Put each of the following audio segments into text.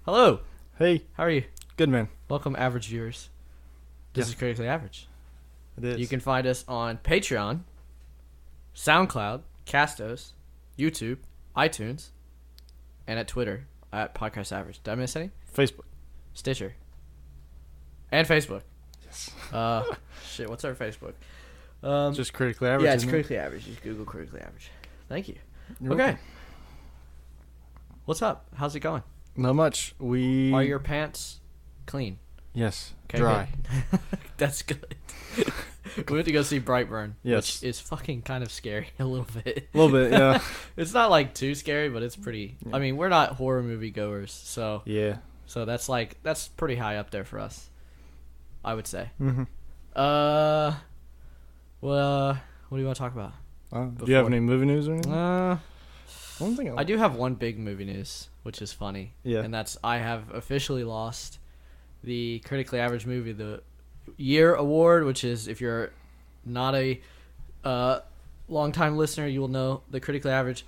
Hello. Hey, How are you? good man. Welcome, average viewers. This Yeah. is Critically Average. It is. You can find us on Patreon, SoundCloud, Castos, YouTube, iTunes, and at Twitter at Podcast Average. Did I miss any? Facebook. Stitcher. And Facebook. Yes. Shit, what's our Facebook? Just critically average. Yeah, it's isn't it? Critically Average. Just Google Critically Average. Thank you. You're Okay. welcome. What's up? How's it going? Not much. Are your pants clean? Yes. Okay, Dry. good. That's good. We went to go see Brightburn, Yes. which is fucking kind of scary a little bit. A little bit, yeah. It's not like too scary, but it's pretty. Yeah. I mean, we're not horror movie goers, so Yeah. that's pretty high up there for us, I would say. Mm-hmm. Well, what do you want to talk about? Do you have any movie news or anything? I I do have one big movie news, which is funny. Yeah. And that's I have officially lost the Critically Average Movie of the Year award, which is, if you're not a long-time listener, you will know the Critically Average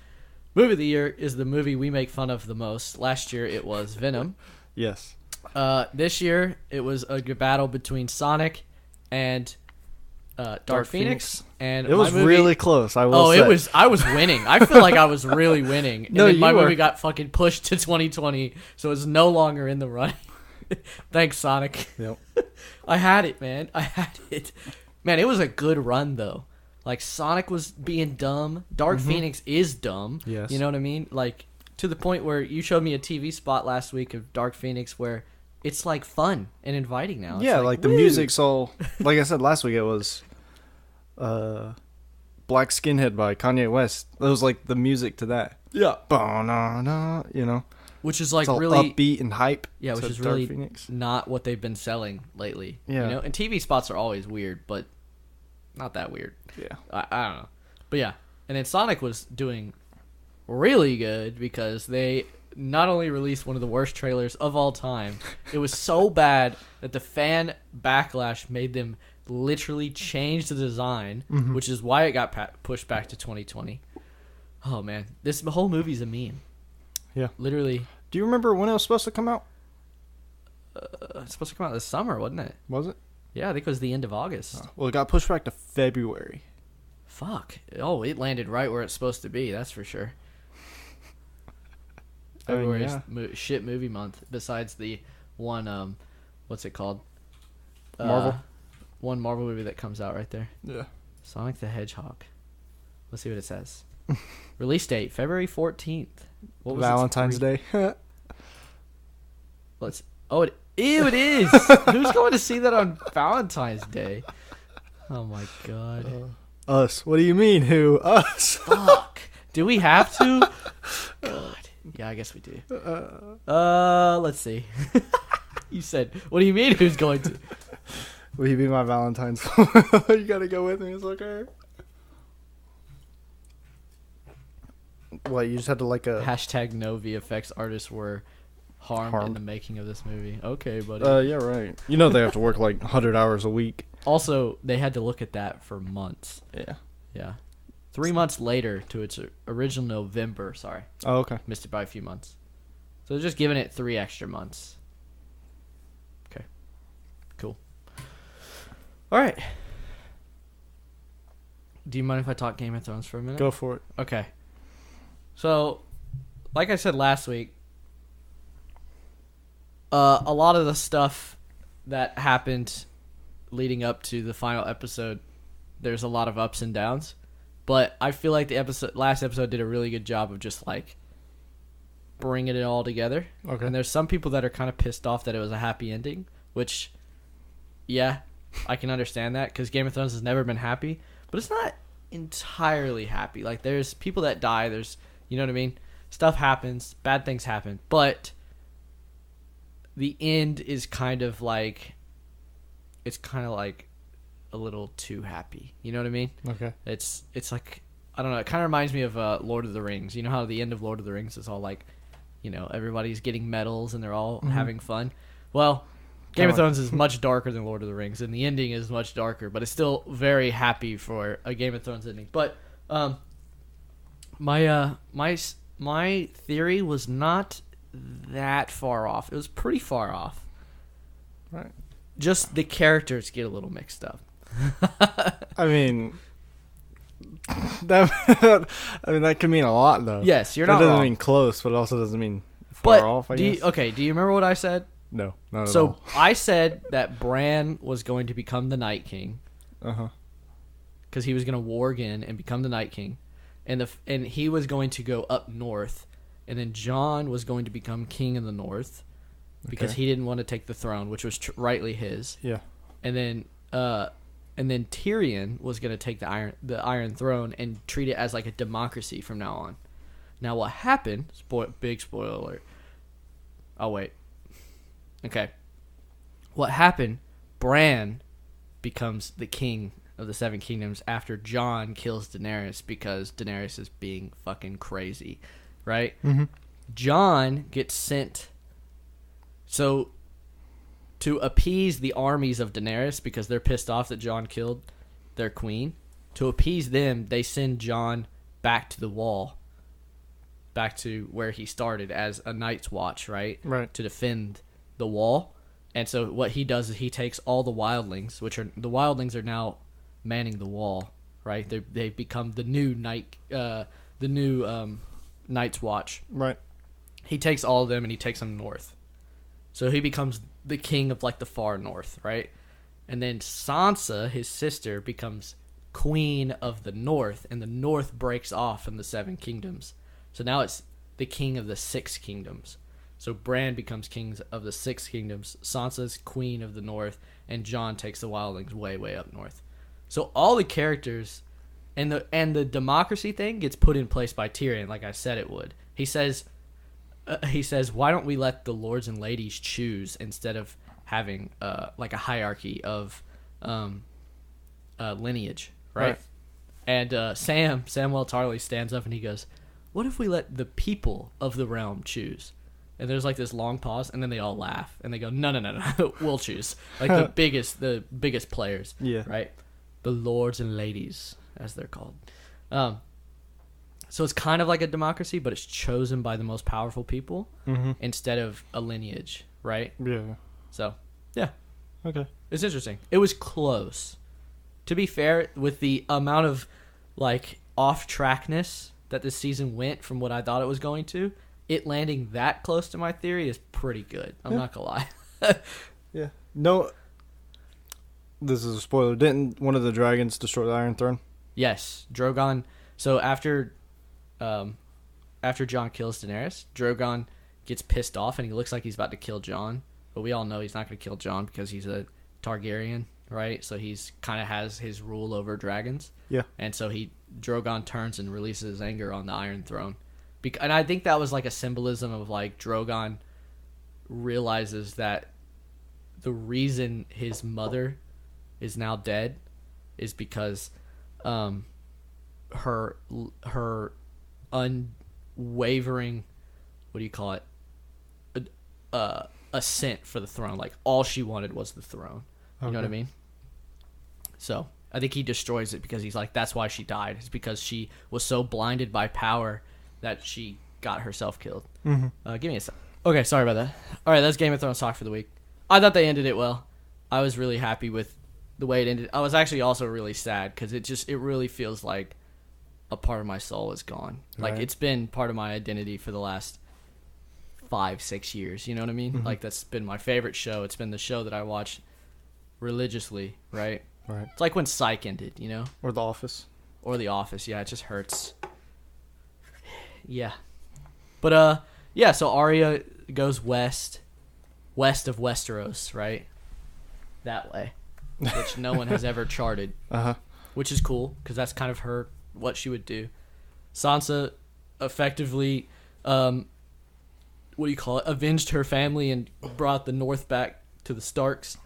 Movie of the Year is the movie we make fun of the most. Last year it was Venom. Yes. This year it was a good battle between Sonic and Dark Phoenix. And It was my movie, really close, I will say. I was winning. I feel like I was really winning. And No, then my you were. movie got fucking pushed to 2020, so it's no longer in the running. Thanks, Sonic. Yep. I had it, man. I had it. Man, it was a good run, though. Like, Sonic was being dumb. Dark Phoenix is dumb. Yes. You know what I mean? Like, to the point where you showed me a TV spot last week of Dark Phoenix where it's, like, fun and inviting now. It's Yeah, like the woo. music's all... Like I said last week, it was... Black Skinhead by Kanye West. That was like the music to that. Yeah. Ba-na-na, you know? Which is, like, It's all really... upbeat and hype. Yeah, which to is Dark really Phoenix. not what they've been selling lately. Yeah. You know? And TV spots are always weird, but not that weird. Yeah. I don't know. But yeah. And then Sonic was doing really good because they not only released one of the worst trailers of all time, it was so bad that the fan backlash made them literally change the design, which is why it got pushed back to 2020. Oh, man. This whole movie's a meme. Yeah. Literally. Do you remember when it was supposed to come out? It's supposed to come out this summer, wasn't it? Was it? Yeah, I think it was the end of August. Well, it got pushed back to February. Fuck. Oh, it landed right where it's supposed to be, that's for sure. I mean, February's yeah. shit movie month, besides the one, what's it called? Marvel? One Marvel movie that comes out right there. Yeah. Sonic the Hedgehog. Let's see what it says. Release date, February 14th. What was Valentine's Day. Let's. Oh, it is. Who's going to see that on Valentine's Day? Oh my god. Us. What do you mean, who? Us. Fuck. Do we have to? God. Yeah, I guess we do. Let's see. You said, what do you mean who's going to? Will you be my Valentine's? You gotta go with me. It's okay. What, you just had to like a... Hashtag no VFX artists were harmed in the making of this movie. Okay, buddy. Yeah, right. You know they have to work like 100 hours a week. Also, they had to look at that for months. Yeah. Yeah. 3 months later to its original November. Sorry. Oh, okay. Missed it by a few months. So they're just giving it 3 extra months. Okay. Cool. All right. Do you mind if I talk Game of Thrones for a minute? Go for it. Okay. So, like I said last week, a lot of the stuff that happened leading up to the final episode, there's a lot of ups and downs. But I feel like the last episode did a really good job of just like bringing it all together. Okay. And there's some people that are kind of pissed off that it was a happy ending, which, yeah, I can understand that because Game of Thrones has never been happy, but it's not entirely happy. Like, there's people that die, there's, you know what I mean? Stuff happens, bad things happen, but the end is kind of like, it's kind of like a little too happy. You know what I mean? Okay. It's like, I don't know, it kind of reminds me of Lord of the Rings. You know how the end of Lord of the Rings is all like, you know, everybody's getting medals and they're all having fun? Well, Game of Thrones is much darker than Lord of the Rings, and the ending is much darker, but it's still very happy for a Game of Thrones ending. But my theory was not that far off. It was pretty far off. Right. Just the characters get a little mixed up. I mean, that can mean a lot, though. Yes, you're that not doesn't wrong. mean close, but it also doesn't mean far off, I guess. Do you remember what I said? No, not at So all. I said that Bran was going to become the Night King Uh-huh. because he was going to warg in and become the Night King, and he was going to go up north, and then Jon was going to become king in the north because Okay. he didn't want to take the throne, which was rightly his. Yeah. And then Tyrion was going to take the Iron Throne and treat it as like a democracy from now on. Now what happened? Big spoiler alert. Oh wait. Okay. What happened? Bran becomes the king of the Seven Kingdoms after Jon kills Daenerys because Daenerys is being fucking crazy, right? Mm-hmm. Jon gets sent. So, to appease the armies of Daenerys because they're pissed off that Jon killed their queen, to appease them, they send Jon back to the wall, back to where he started as a Night's Watch, right? Right. To defend the wall. And so what he does is he takes all the wildlings, the wildlings are now manning the wall, right? They've become the new Night's Watch. Right. He takes all of them and he takes them north. So he becomes the king of like the far north, right? And then Sansa, his sister, becomes queen of the north, and the north breaks off from the Seven Kingdoms. So now it's the king of the Six Kingdoms. So Bran becomes king of the Six Kingdoms, Sansa's queen of the north, and Jon takes the wildlings way, way up north. So all the characters and the democracy thing gets put in place by Tyrion, like I said it would. He says, why don't we let the lords and ladies choose instead of having like a hierarchy of lineage, right? And Samwell Tarly stands up and he goes, what if we let the people of the realm choose? And there's like this long pause, and then they all laugh and they go, no, we'll choose like the biggest players, Yeah. right? The lords and ladies, as they're called. So it's kind of like a democracy, but it's chosen by the most powerful people instead of a lineage, right? Yeah. So, yeah, Okay. it's interesting. It was close. To be fair, with the amount of like off-trackness that this season went from what I thought it was going to, it landing that close to my theory is pretty good. I'm not gonna lie. Yeah. No. This is a spoiler. Didn't one of the dragons destroy the Iron Throne? Yes, Drogon. So after Jon kills Daenerys, Drogon gets pissed off and he looks like he's about to kill Jon. But we all know he's not going to kill Jon because he's a Targaryen, right? So he's kind of has his rule over dragons. Yeah. And so Drogon turns and releases his anger on the Iron Throne. And I think that was like a symbolism of like Drogon realizes that the reason his mother is now dead is because her unwavering, what do you call it, ascent for the throne. Like all she wanted was the throne. You know what I mean? So I think he destroys it because he's like, that's why she died. It's because she was so blinded by power that she got herself killed. Give me a sec. Okay, sorry about that. All right, that's Game of Thrones talk for the week. I thought they ended it well. I was really happy with the way it ended. I was actually also really sad because it really feels like a part of my soul is gone. Like Right. it's been part of my identity for the last 5-6 years. You know what I mean? Like that's been my favorite show. It's been the show that I watch religiously, right? Right. It's like when Psych ended, you know? Or The Office. Or The Office. Yeah, it just hurts. Yeah. But, yeah, so Arya goes west of Westeros, right? That way. Which no one has ever charted. Uh-huh. Which is cool, because that's kind of what she would do. Sansa effectively, avenged her family and brought the North back to the Starks.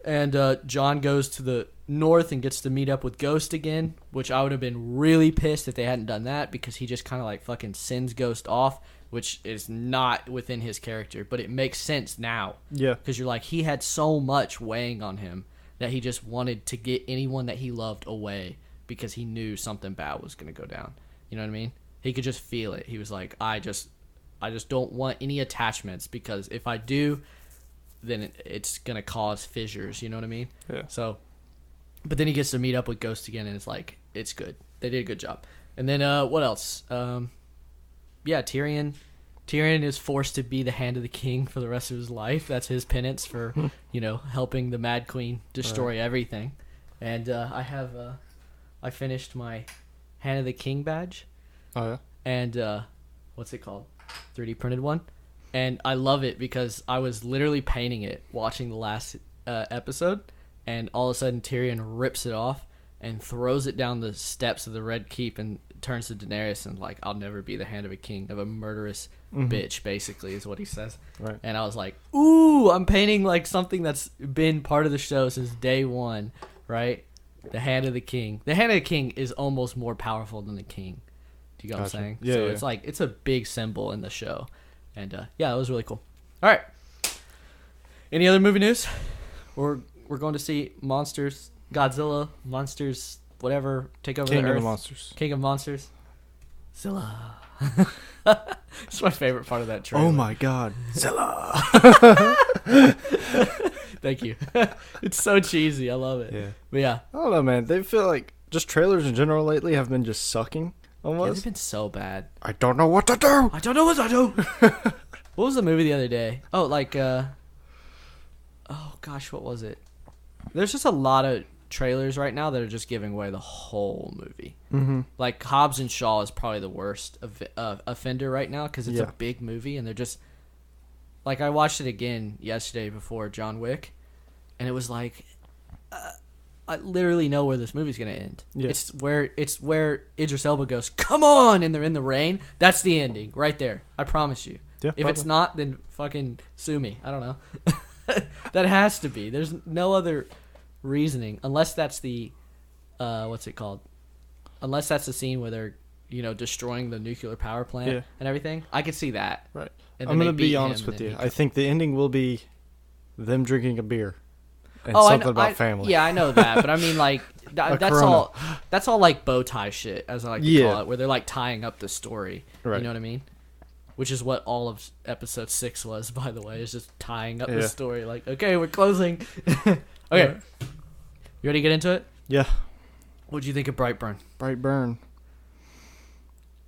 And Jon goes to the north and gets to meet up with Ghost again, which I would have been really pissed if they hadn't done that because he just kind of like fucking sends Ghost off, which is not within his character. But it makes sense now. Yeah. Because you're like, he had so much weighing on him that he just wanted to get anyone that he loved away because he knew something bad was going to go down. You know what I mean? He could just feel it. He was like, I I just don't want any attachments, because if I do, then it's gonna cause fissures. You know what I mean? Yeah. So, but then he gets to meet up with Ghost again, and it's like, it's good. They did a good job. And then what else? Yeah, Tyrion is forced to be the Hand of the King for the rest of his life. That's his penance for, helping the Mad Queen destroy everything. And I finished my Hand of the King badge. Oh, yeah? And what's it called? 3D printed one. And I love it because I was literally painting it watching the last episode, and all of a sudden Tyrion rips it off and throws it down the steps of the Red Keep and turns to Daenerys and like, I'll never be the hand of a king, of a murderous bitch, basically, is what he says. Right. And I was like, ooh, I'm painting like something that's been part of the show since day one, right? The Hand of the King. The Hand of the King is almost more powerful than the king. Do you get what I'm saying? Yeah, so yeah. it's like, it's a big symbol in the show. And yeah, it was really cool. All right. Any other movie news? We're going to see Monsters, Godzilla, Monsters, whatever, take over King the of Earth. the Monsters. King of Monsters. Zilla. It's my favorite part of that trailer. Oh my God. Zilla. Thank you. It's so cheesy. I love it. Yeah. But yeah. I don't know, man. They feel like just trailers in general lately have been just sucking almost. It's been so bad. I don't know what to do. I don't know what to do. What was the movie the other day? Oh, like, oh gosh, what was it? There's just a lot of trailers right now that are just giving away the whole movie. Mm-hmm. Like, Hobbs and Shaw is probably the worst offender right now, because it's a big movie, and they're just... Like, I watched it again yesterday before John Wick, and it was like... I literally know where this movie's gonna end. Yeah. It's where Idris Elba goes, "Come on!" and they're in the rain. That's the ending, right there. I promise you. Yeah, if it's not, then fucking sue me. I don't know. That has to be. There's no other reasoning, unless that's the, what's it called? Unless that's the scene where they're, destroying the nuclear power plant and everything. I could see that. Right. And I'm gonna be honest with you. I think the ending will be them drinking a beer. And something about family. Yeah, I know that, but I mean, like, that's Corona. That's all like bow tie shit, as I like to call it, where they're like tying up the story. Right. You know what I mean? Which is what all of episode 6 was, by the way. Is just tying up the story. Like, okay, we're closing. Okay, you ready to get into it? Yeah. What'd you think of Brightburn? Brightburn.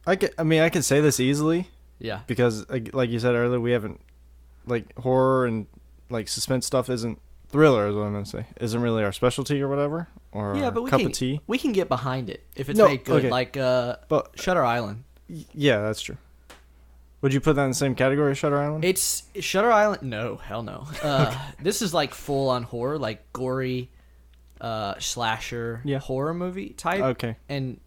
I can say this easily. Yeah. Because, like you said earlier, we haven't, like, horror and like suspense stuff isn't. Thriller is what I'm gonna say. Isn't really our specialty or whatever, or but cup of tea. We can get behind it if it's made good, like but Shutter Island. Yeah, that's true. Would you put that in the same category as Shutter Island? It's Shutter Island. No, hell no. This is like full on horror, like gory, slasher horror movie type. Okay. And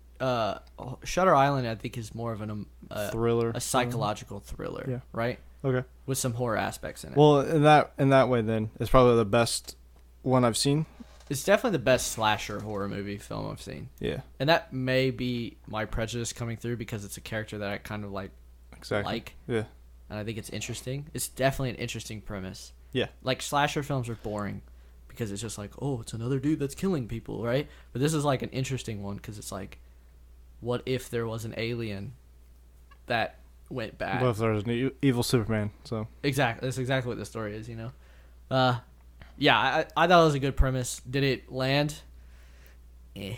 Shutter Island, I think, is more of thriller, a psychological thriller. Yeah. Right. Okay. With some horror aspects in it. Well, in that way, then it's probably the best one I've seen. It's definitely the best slasher horror movie film I've seen. Yeah. And that may be my prejudice coming through, because it's a character that I kind of like. Exactly. Like. Yeah. And I think it's interesting. It's definitely an interesting premise. Yeah. Like, slasher films are boring because it's just like, oh, it's another dude that's killing people, right? But this is like an interesting one because it's like, what if there was an alien that went bad? What if there was an evil Superman? So exactly, that's exactly what the story is, Yeah, I thought it was a good premise. Did it land? Yeah,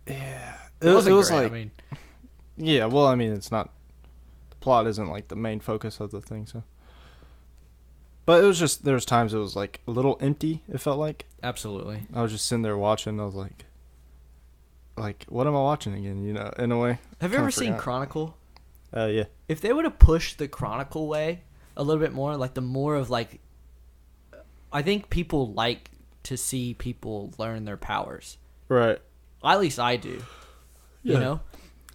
it was great. Like, I mean, yeah. Well, I mean, it's not. The plot isn't like the main focus of the thing, so. But it was just there was times it was like a little empty. It felt like. Absolutely. I was just sitting there watching. I was like, what am I watching again? In a way. Have you ever seen Chronicle? Yeah. If they would have pushed the Chronicle way a little bit more, like the more of like, I think people like to see people learn their powers. Right. At least I do. You know?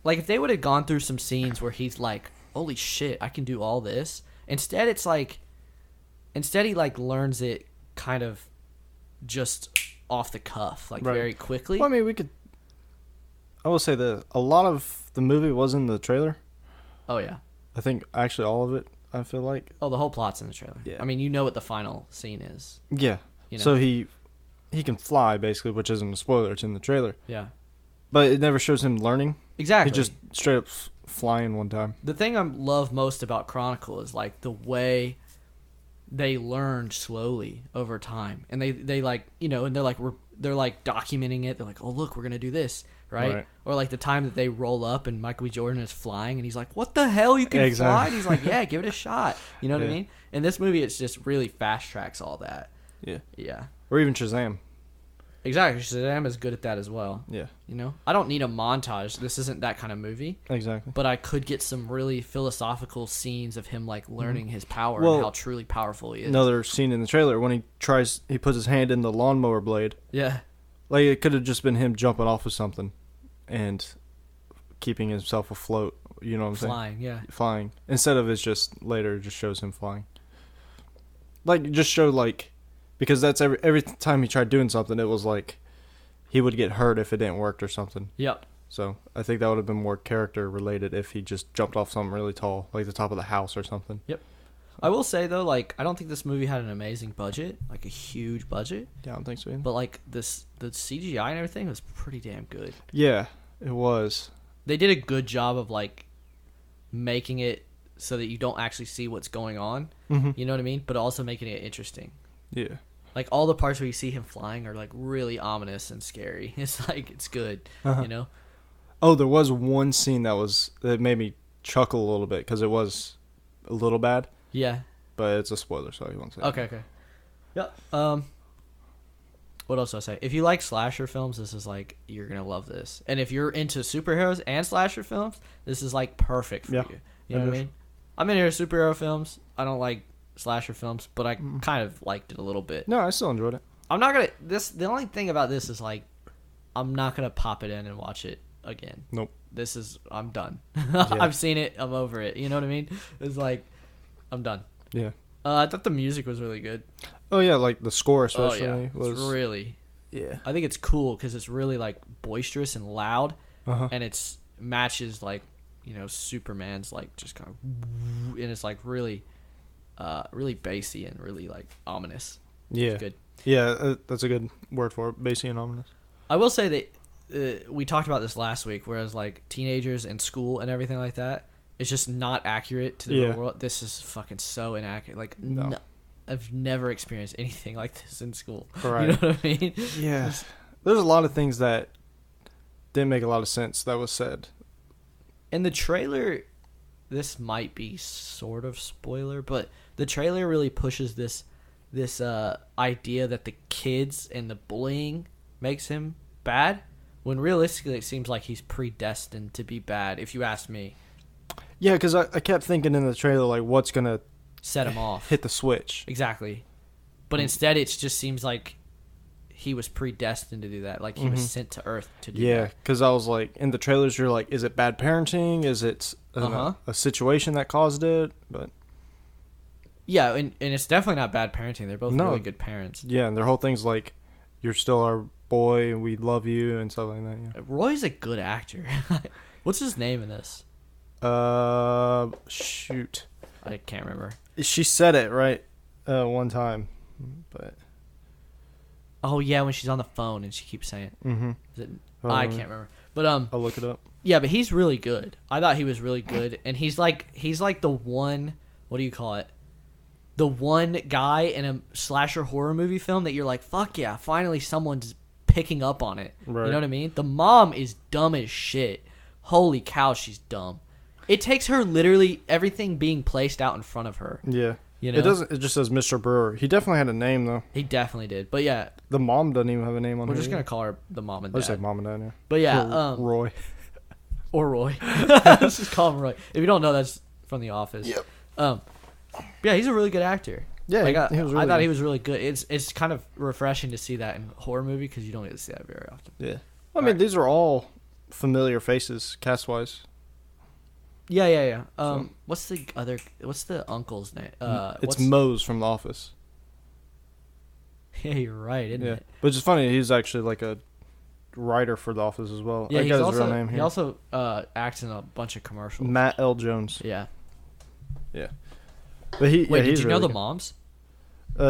Like, if they would have gone through some scenes where he's like, holy shit, I can do all this. Instead, it's like, he like learns it kind of just off the cuff, like very quickly. Well, I mean, I will say that a lot of the movie was in the trailer. Oh, yeah. I think actually all of it, I feel like. Oh, the whole plot's in the trailer. Yeah. I mean, you know what the final scene is. Yeah. So he can fly, basically, which isn't a spoiler. It's in the trailer. Yeah. But it never shows him learning. Exactly. He just straight up flying one time. The thing I love most about Chronicle is like the way they learned slowly over time, and they like, you know, and they're like documenting it. They're like, oh look, we're gonna do this, right? Or like the time that they roll up and Michael B. Jordan is flying, and he's like, what the hell, you can fly? And he's like, yeah, give it a shot. You know what I mean? In this movie, it's just really fast tracks all that. Yeah. Or even Shazam. Exactly. Shazam is good at that as well. Yeah. You know, I don't need a montage. This isn't that kind of movie. Exactly. But I could get some really philosophical scenes of him like learning his power and how truly powerful he is. Another scene in the trailer when he puts his hand in the lawnmower blade. Yeah. Like it could have just been him jumping off of something and keeping himself afloat. You know what I'm saying? Flying, yeah. Flying. Instead of it's just later it just shows him flying. Like just show like, because that's every time he tried doing something, it was like he would get hurt if it didn't work or something. Yep. So I think that would have been more character related if he just jumped off something really tall, like the top of the house or something. Yep. I will say though, like I don't think this movie had an amazing budget, like a huge budget. Yeah, I don't think so either. But like the CGI and everything was pretty damn good. Yeah, it was. They did a good job of like making it so that you don't actually see what's going on. Mm-hmm. You know what I mean? But also making it interesting. Yeah. Like all the parts where you see him flying are like really ominous and scary. It's like it's good, you know. Oh, there was one scene that made me chuckle a little bit because it was a little bad. Yeah. But it's a spoiler, so you won't say. Okay. Yep. What else do I say? If you like slasher films, this is like you're gonna love this. And if you're into superheroes and slasher films, this is like perfect for you. You know what I mean? I'm into superhero films. I don't like slasher films, but I kind of liked it a little bit. No, I still enjoyed it. I'm not gonna the only thing about this is like I'm not gonna pop it in and watch it again. Nope. I'm done. Yeah. I've seen it, I'm over it. You know what I mean? It's like I'm done. Yeah. I thought the music was really good. Oh yeah, like the score especially was it's really. Yeah. I think it's cool because it's really like boisterous and loud, and it's matches like, you know, Superman's like just kind of, and it's like really really bassy and really like ominous. Yeah. It's good. Yeah, that's a good word for it, bassy and ominous. I will say that we talked about this last week, whereas like teenagers in school and everything like that, it's just not accurate to the real world. This is fucking so inaccurate. Like, I've never experienced anything like this in school. Right. You know what I mean? Yeah. There's a lot of things that didn't make a lot of sense that was said. In the trailer, this might be sort of spoiler, but the trailer really pushes this idea that the kids and the bullying makes him bad, when realistically it seems like he's predestined to be bad, if you ask me. Yeah, because I kept thinking in the trailer, like, what's going to set him off? Hit the switch. Exactly. But instead it just seems like he was predestined to do that. Like he was sent to Earth to do that. Yeah, because I was like, in the trailers you're like, is it bad parenting? Is it a situation that caused it? But yeah, and it's definitely not bad parenting. They're both really good parents. Yeah, and their whole thing's like, you're still our boy and we love you and stuff like that. Yeah. Roy's a good actor. What's his name in this? Shoot. I can't remember. She said it right one time, but oh yeah, when she's on the phone and she keeps saying it. I can't remember, but I'll look it up. Yeah, but he's really good. I thought he was really good, and he's like the one, what do you call it, the one guy in a slasher horror movie film that you're like, fuck yeah, finally someone's picking up on it. Right. You know what I mean? The mom is dumb as shit. Holy cow, she's dumb. It takes her literally everything being placed out in front of her. Yeah. You know? It just says Mr. Brewer. He definitely had a name though. He definitely did. But yeah. The mom doesn't even have a name on her. We're just going to call her the mom and dad. I'll just say mom and dad, yeah. But yeah. Roy. Or Roy. Let's just call him Roy. If you don't know, that's from The Office. Yep. Yeah, he's a really good actor. Yeah, like, he was really I thought good. he was really good. It's kind of refreshing to see that in a horror movie because you don't get to see that very often. Yeah. I mean, these are all familiar faces, cast-wise. Yeah. What's the uncle's name? It's Mose from The Office. Yeah, you're right, isn't it? Which is funny. He's actually like a writer for The Office as well. Yeah, I got his real name here. He also acts in a bunch of commercials. Matt L. Jones. Yeah. Yeah. But Wait, did he's you really know the good. moms?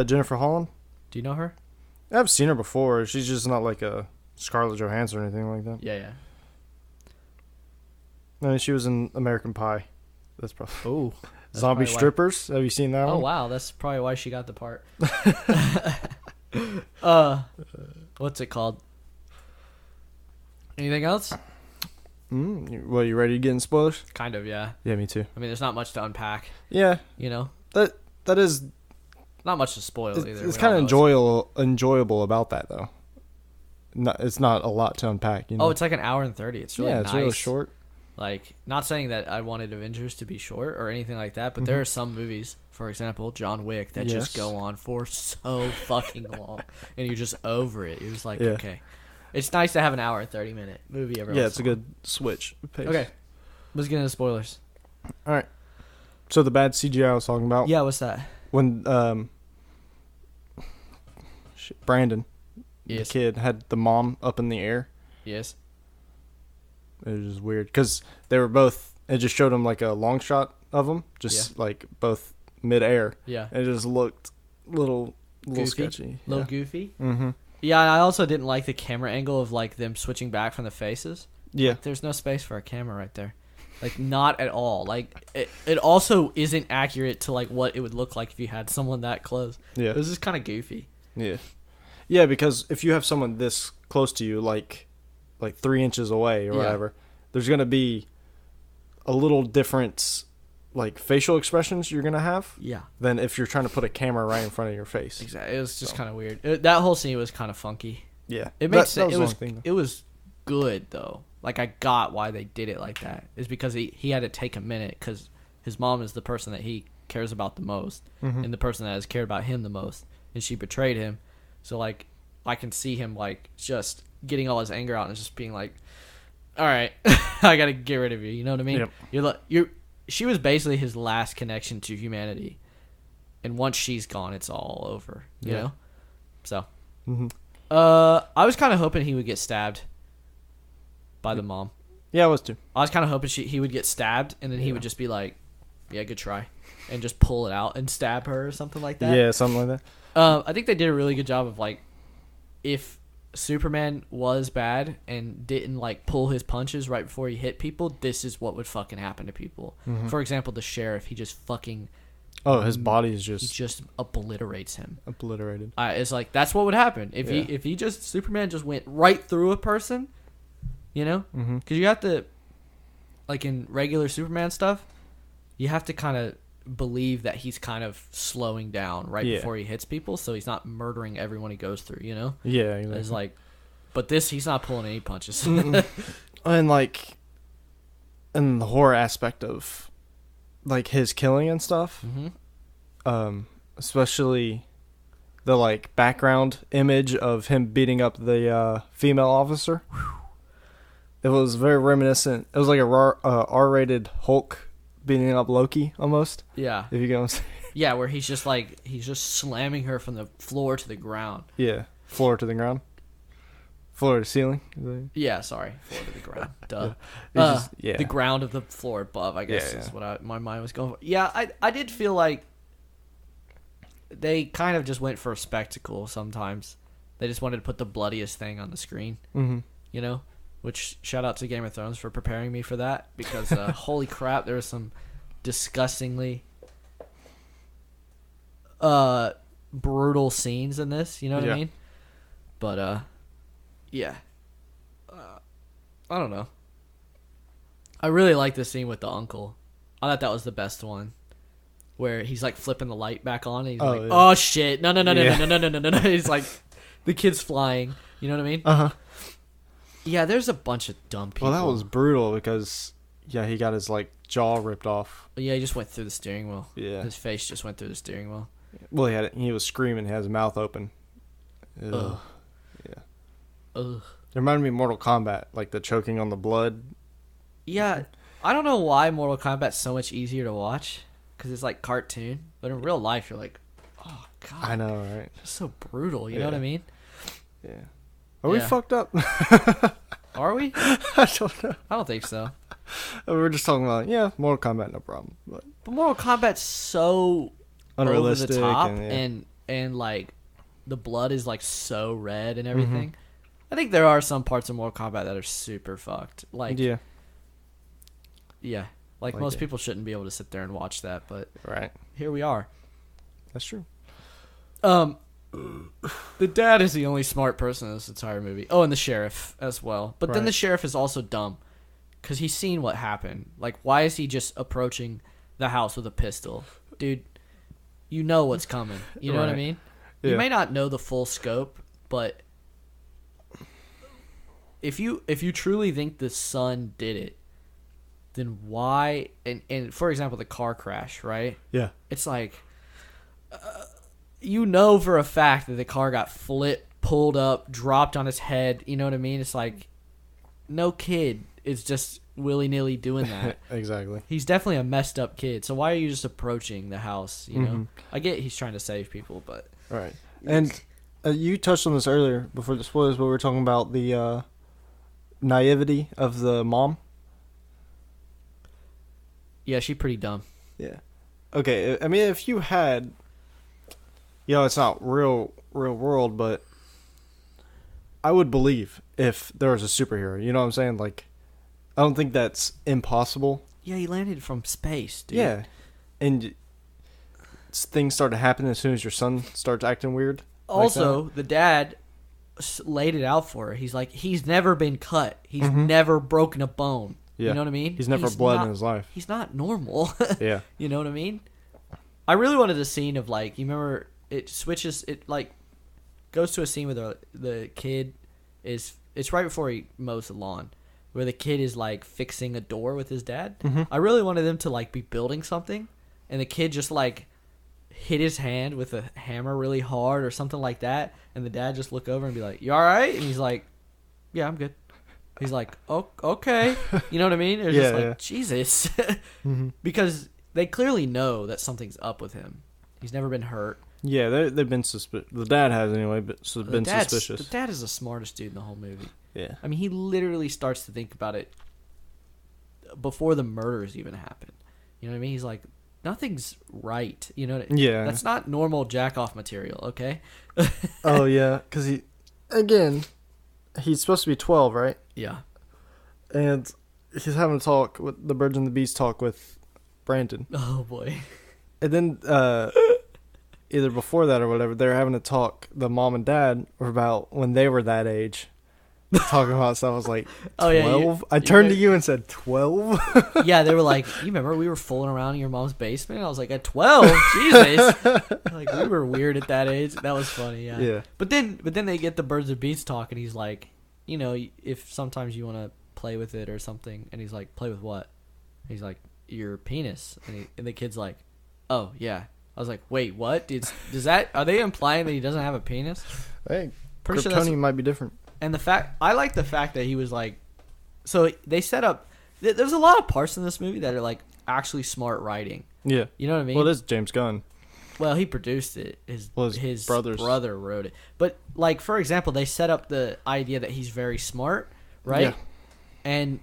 Jennifer Holland? Do you know her? I've seen her before. She's just not like a Scarlett Johansson or anything like that. Yeah. No, she was in American Pie. That's probably. Oh, Zombie strippers. Have you seen that one? Oh wow, that's probably why she got the part. What's it called? Anything else? Well, you ready to get in spoilers? Kind of, yeah. Yeah, me too. I mean, there's not much to unpack. Yeah, You know, that is. not much to spoil either. It's We kind all of know enjoyable about that though. It's not a lot to unpack. You know? Oh, it's like an hour and 30. It's really yeah, nice. it's really short. Like, not saying that I wanted Avengers to be short or anything like that, but there are some movies, for example, John Wick, that just go on for so fucking long, and you're just over it. You're just like, okay. It's nice to have an hour and 30-minute movie every once in a while. Yeah, it's a good switch. Pace. Okay, let's get into spoilers. All right. So the bad CGI I was talking about. Yeah, what's that? When Brandon, Yes. the kid, had the mom up in the air. Yes. It was just weird because they were both. It just showed them like a long shot of them, just like both mid-air. Yeah. It just looked little Goofy? sketchy. Little goofy. Mm-hmm. Yeah, I also didn't like the camera angle of like them switching back from the faces. Yeah. Like, there's no space for a camera right there. Like, not at all. Like, it also isn't accurate to like what it would look like if you had someone that close. Yeah. It was just kind of goofy. Yeah. Yeah, because if you have someone this close to you, like 3 inches away or whatever, there's gonna be a little different, like facial expressions you're gonna have. Yeah. Than if you're trying to put a camera right in front of your face. Exactly. It was just kind of weird. That whole scene was kind of funky. Yeah. It makes sense. That was the only thing. It was good though. Like, I got why they did it like that. It's because he had to take a minute because his mom is the person that he cares about the most, and the person that has cared about him the most, and she betrayed him. So like, I can see him like just getting all his anger out and just being like, "All right, I gotta get rid of you." You know what I mean? Yep. She was basically his last connection to humanity, and once she's gone, it's all over. You know? So, I was kind of hoping he would get stabbed by the mom. Yeah, I was too. I was kind of hoping he would get stabbed, and then he would just be like, "Yeah, good try," and just pull it out and stab her or something like that. Yeah, something like that. I think they did a really good job of like, if Superman was bad and didn't like pull his punches right before he hit people, this is what would fucking happen to people. For example, the sheriff, he just fucking his body is he just just obliterates him. obliterated. It's like that's what would happen if he just Superman just went right through a person, you know? Because you have to, like in regular Superman stuff, you have to kind of believe that he's kind of slowing down right before he hits people, so he's not murdering everyone he goes through, you know? Yeah, exactly. It's like, but this, he's not pulling any punches. And like, and the horror aspect of like his killing and stuff, especially the like background image of him beating up the female officer. It was very reminiscent. It was like a R-rated Hulk beating up Loki almost. Yeah. If you get what I'm saying. Yeah, where he's just slamming her from the floor to the ground. Yeah. Floor to the ground. Floor to ceiling. Yeah, sorry. Floor to the ground. Duh. The ground of the floor above, I guess, is what my mind was going for. Yeah, I did feel like they kind of just went for a spectacle sometimes. They just wanted to put the bloodiest thing on the screen. You know? Which, shout out to Game of Thrones for preparing me for that. Because, holy crap, there was some disgustingly brutal scenes in this. You know what I mean? But, yeah. I don't know. I really like this scene with the uncle. I thought that was the best one. Where he's, like, flipping the light back on. And he's oh, shit. No. He's like, the kid's flying. You know what I mean? Uh-huh. Yeah, there's a bunch of dumb people. Well, that was brutal because, he got his, like, jaw ripped off. Yeah, he just went through the steering wheel. Yeah. His face just went through the steering wheel. Well, he was screaming. He had his mouth open. Ugh. Yeah. Ugh. It reminded me of Mortal Kombat, like the choking on the blood. Yeah, I don't know why Mortal Kombat's so much easier to watch. Because it's, like, cartoon. But in real life, you're like, oh, God. I know, right? It's so brutal, you know what I mean? Yeah. Are we fucked up? Are we? I don't know. I don't think so. We were just talking about, Mortal Kombat, no problem. But Mortal Kombat's so unrealistic over the top, and like, the blood is, like, so red and everything. I think there are some parts of Mortal Kombat that are super fucked. Like, Yeah. Like most people shouldn't be able to sit there and watch that, but right here we are. That's true. The dad is the only smart person in this entire movie. Oh, and the sheriff as well. But then the sheriff is also dumb because he's seen what happened. Like, why is he just approaching the house with a pistol? Dude, you know what's coming. You know what I mean? Yeah. You may not know the full scope, but if you truly think the son did it, then why? And for example, the car crash, right? Yeah. It's like, you know for a fact that the car got flipped, pulled up, dropped on his head. You know what I mean? It's like, no kid is just willy-nilly doing that. Exactly. He's definitely a messed up kid. So why are you just approaching the house, you know? I get he's trying to save people, but... Right. And you touched on this earlier before the spoilers, but we were talking about the naivety of the mom. Yeah, she's pretty dumb. Yeah. Okay, I mean, if you had... You know, it's not real world, but I would believe if there was a superhero. You know what I'm saying? Like, I don't think that's impossible. Yeah, he landed from space, dude. Yeah. And things start to happen as soon as your son starts acting weird. Also, the dad laid it out for her. He's like, he's never been cut. He's never broken a bone. Yeah. You know what I mean? He's never bled in his life. He's not normal. Yeah. You know what I mean? I really wanted a scene of, like, you remember... It switches. It like goes to a scene where the kid is. It's right before he mows the lawn, where the kid is like fixing a door with his dad. I really wanted them to like be building something, and the kid just like hit his hand with a hammer really hard or something like that, and the dad just look over and be like, "You all right?" And he's like, "Yeah, I'm good." He's like, "Oh, okay." You know what I mean? It's just like Jesus, because they clearly know that something's up with him. He's never been hurt. Yeah, they've been suspicious. The dad has anyway, but been suspicious. The dad is the smartest dude in the whole movie. Yeah. I mean, he literally starts to think about it before the murders even happen. You know what I mean? He's like, nothing's right. You know? Yeah. That's not normal jack-off material, okay? Oh, yeah. Because he's supposed to be 12, right? Yeah. And he's having a talk with the Birds and the Bees talk with Brandon. Oh, boy. And then... either before that or whatever, they were having a talk, the mom and dad, were about when they were that age. Talking about stuff. I was like, 12? Oh, yeah, I turned to you and said, 12? Yeah, they were like, you remember we were fooling around in your mom's basement? I was like, at 12? Jesus. Like, we were weird at that age. That was funny, yeah. Yeah. But then they get the Birds and Bees talk, and he's like, you know, if sometimes you want to play with it or something, and he's like, play with what? He's like, your penis. And the kid's like, oh, yeah. I was like, wait, what? Are they implying that he doesn't have a penis? Hey, Kryptonian might be different. And I like the fact that he was like, so they set up, there's a lot of parts in this movie that are like actually smart writing. Yeah. You know what I mean? Well, it is James Gunn. Well, he produced it. His brother wrote it. But like, for example, they set up the idea that he's very smart, right? Yeah. And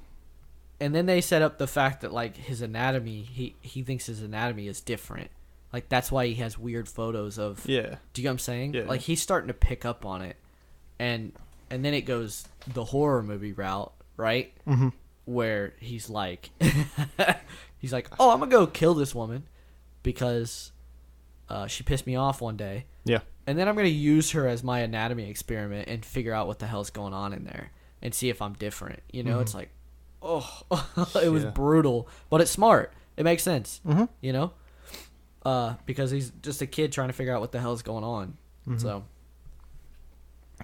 then they set up the fact that like his anatomy, he thinks his anatomy is different. Like, that's why he has weird photos of... Yeah. Do you know what I'm saying? Yeah. Like, he's starting to pick up on it. And then it goes the horror movie route, right? Mm-hmm. Where he's like... oh, I'm going to go kill this woman because she pissed me off one day. Yeah. And then I'm going to use her as my anatomy experiment and figure out what the hell's going on in there and see if I'm different. You know? Mm-hmm. It's like, it was brutal. But it's smart. It makes sense. Mm-hmm. You know? Because he's just a kid trying to figure out what the hell is going on. Mm-hmm. So,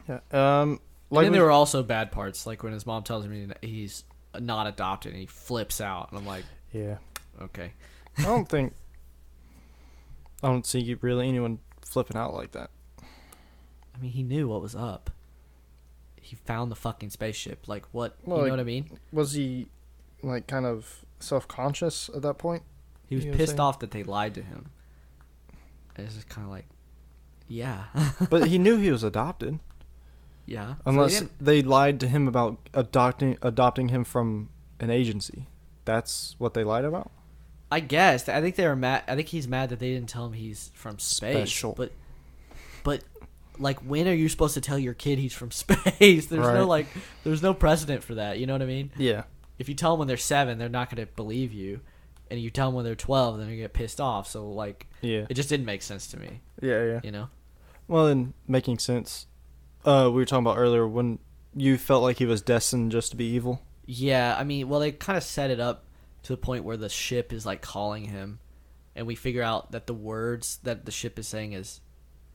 yeah. And then there were also bad parts, like when his mom tells me that he's not adopted, and he flips out, and I'm like, yeah, okay. I don't see really anyone flipping out like that. I mean, he knew what was up. He found the fucking spaceship. Like, what? Well, you know what I mean? Was he like kind of self-conscious at that point? He was pissed off that they lied to him. It's just kind of like, yeah. But he knew he was adopted. Yeah. Unless they lied to him about adopting him from an agency. That's what they lied about? I guess. I think they were mad. I think he's mad that they didn't tell him he's from space. Special. But like, when are you supposed to tell your kid he's from space? There's no precedent for that. You know what I mean? Yeah. if you tell them when they're 7, they're not going to believe you. And you tell them when they're 12, then they get pissed off. So, like, Yeah. it just didn't make sense to me. Yeah. You know? Well, then making sense. We were talking about earlier when you felt like he was destined just to be evil. Yeah, I mean, well, they kind of set it up to the point where the ship is, like, calling him. And we figure out that the words that the ship is saying is,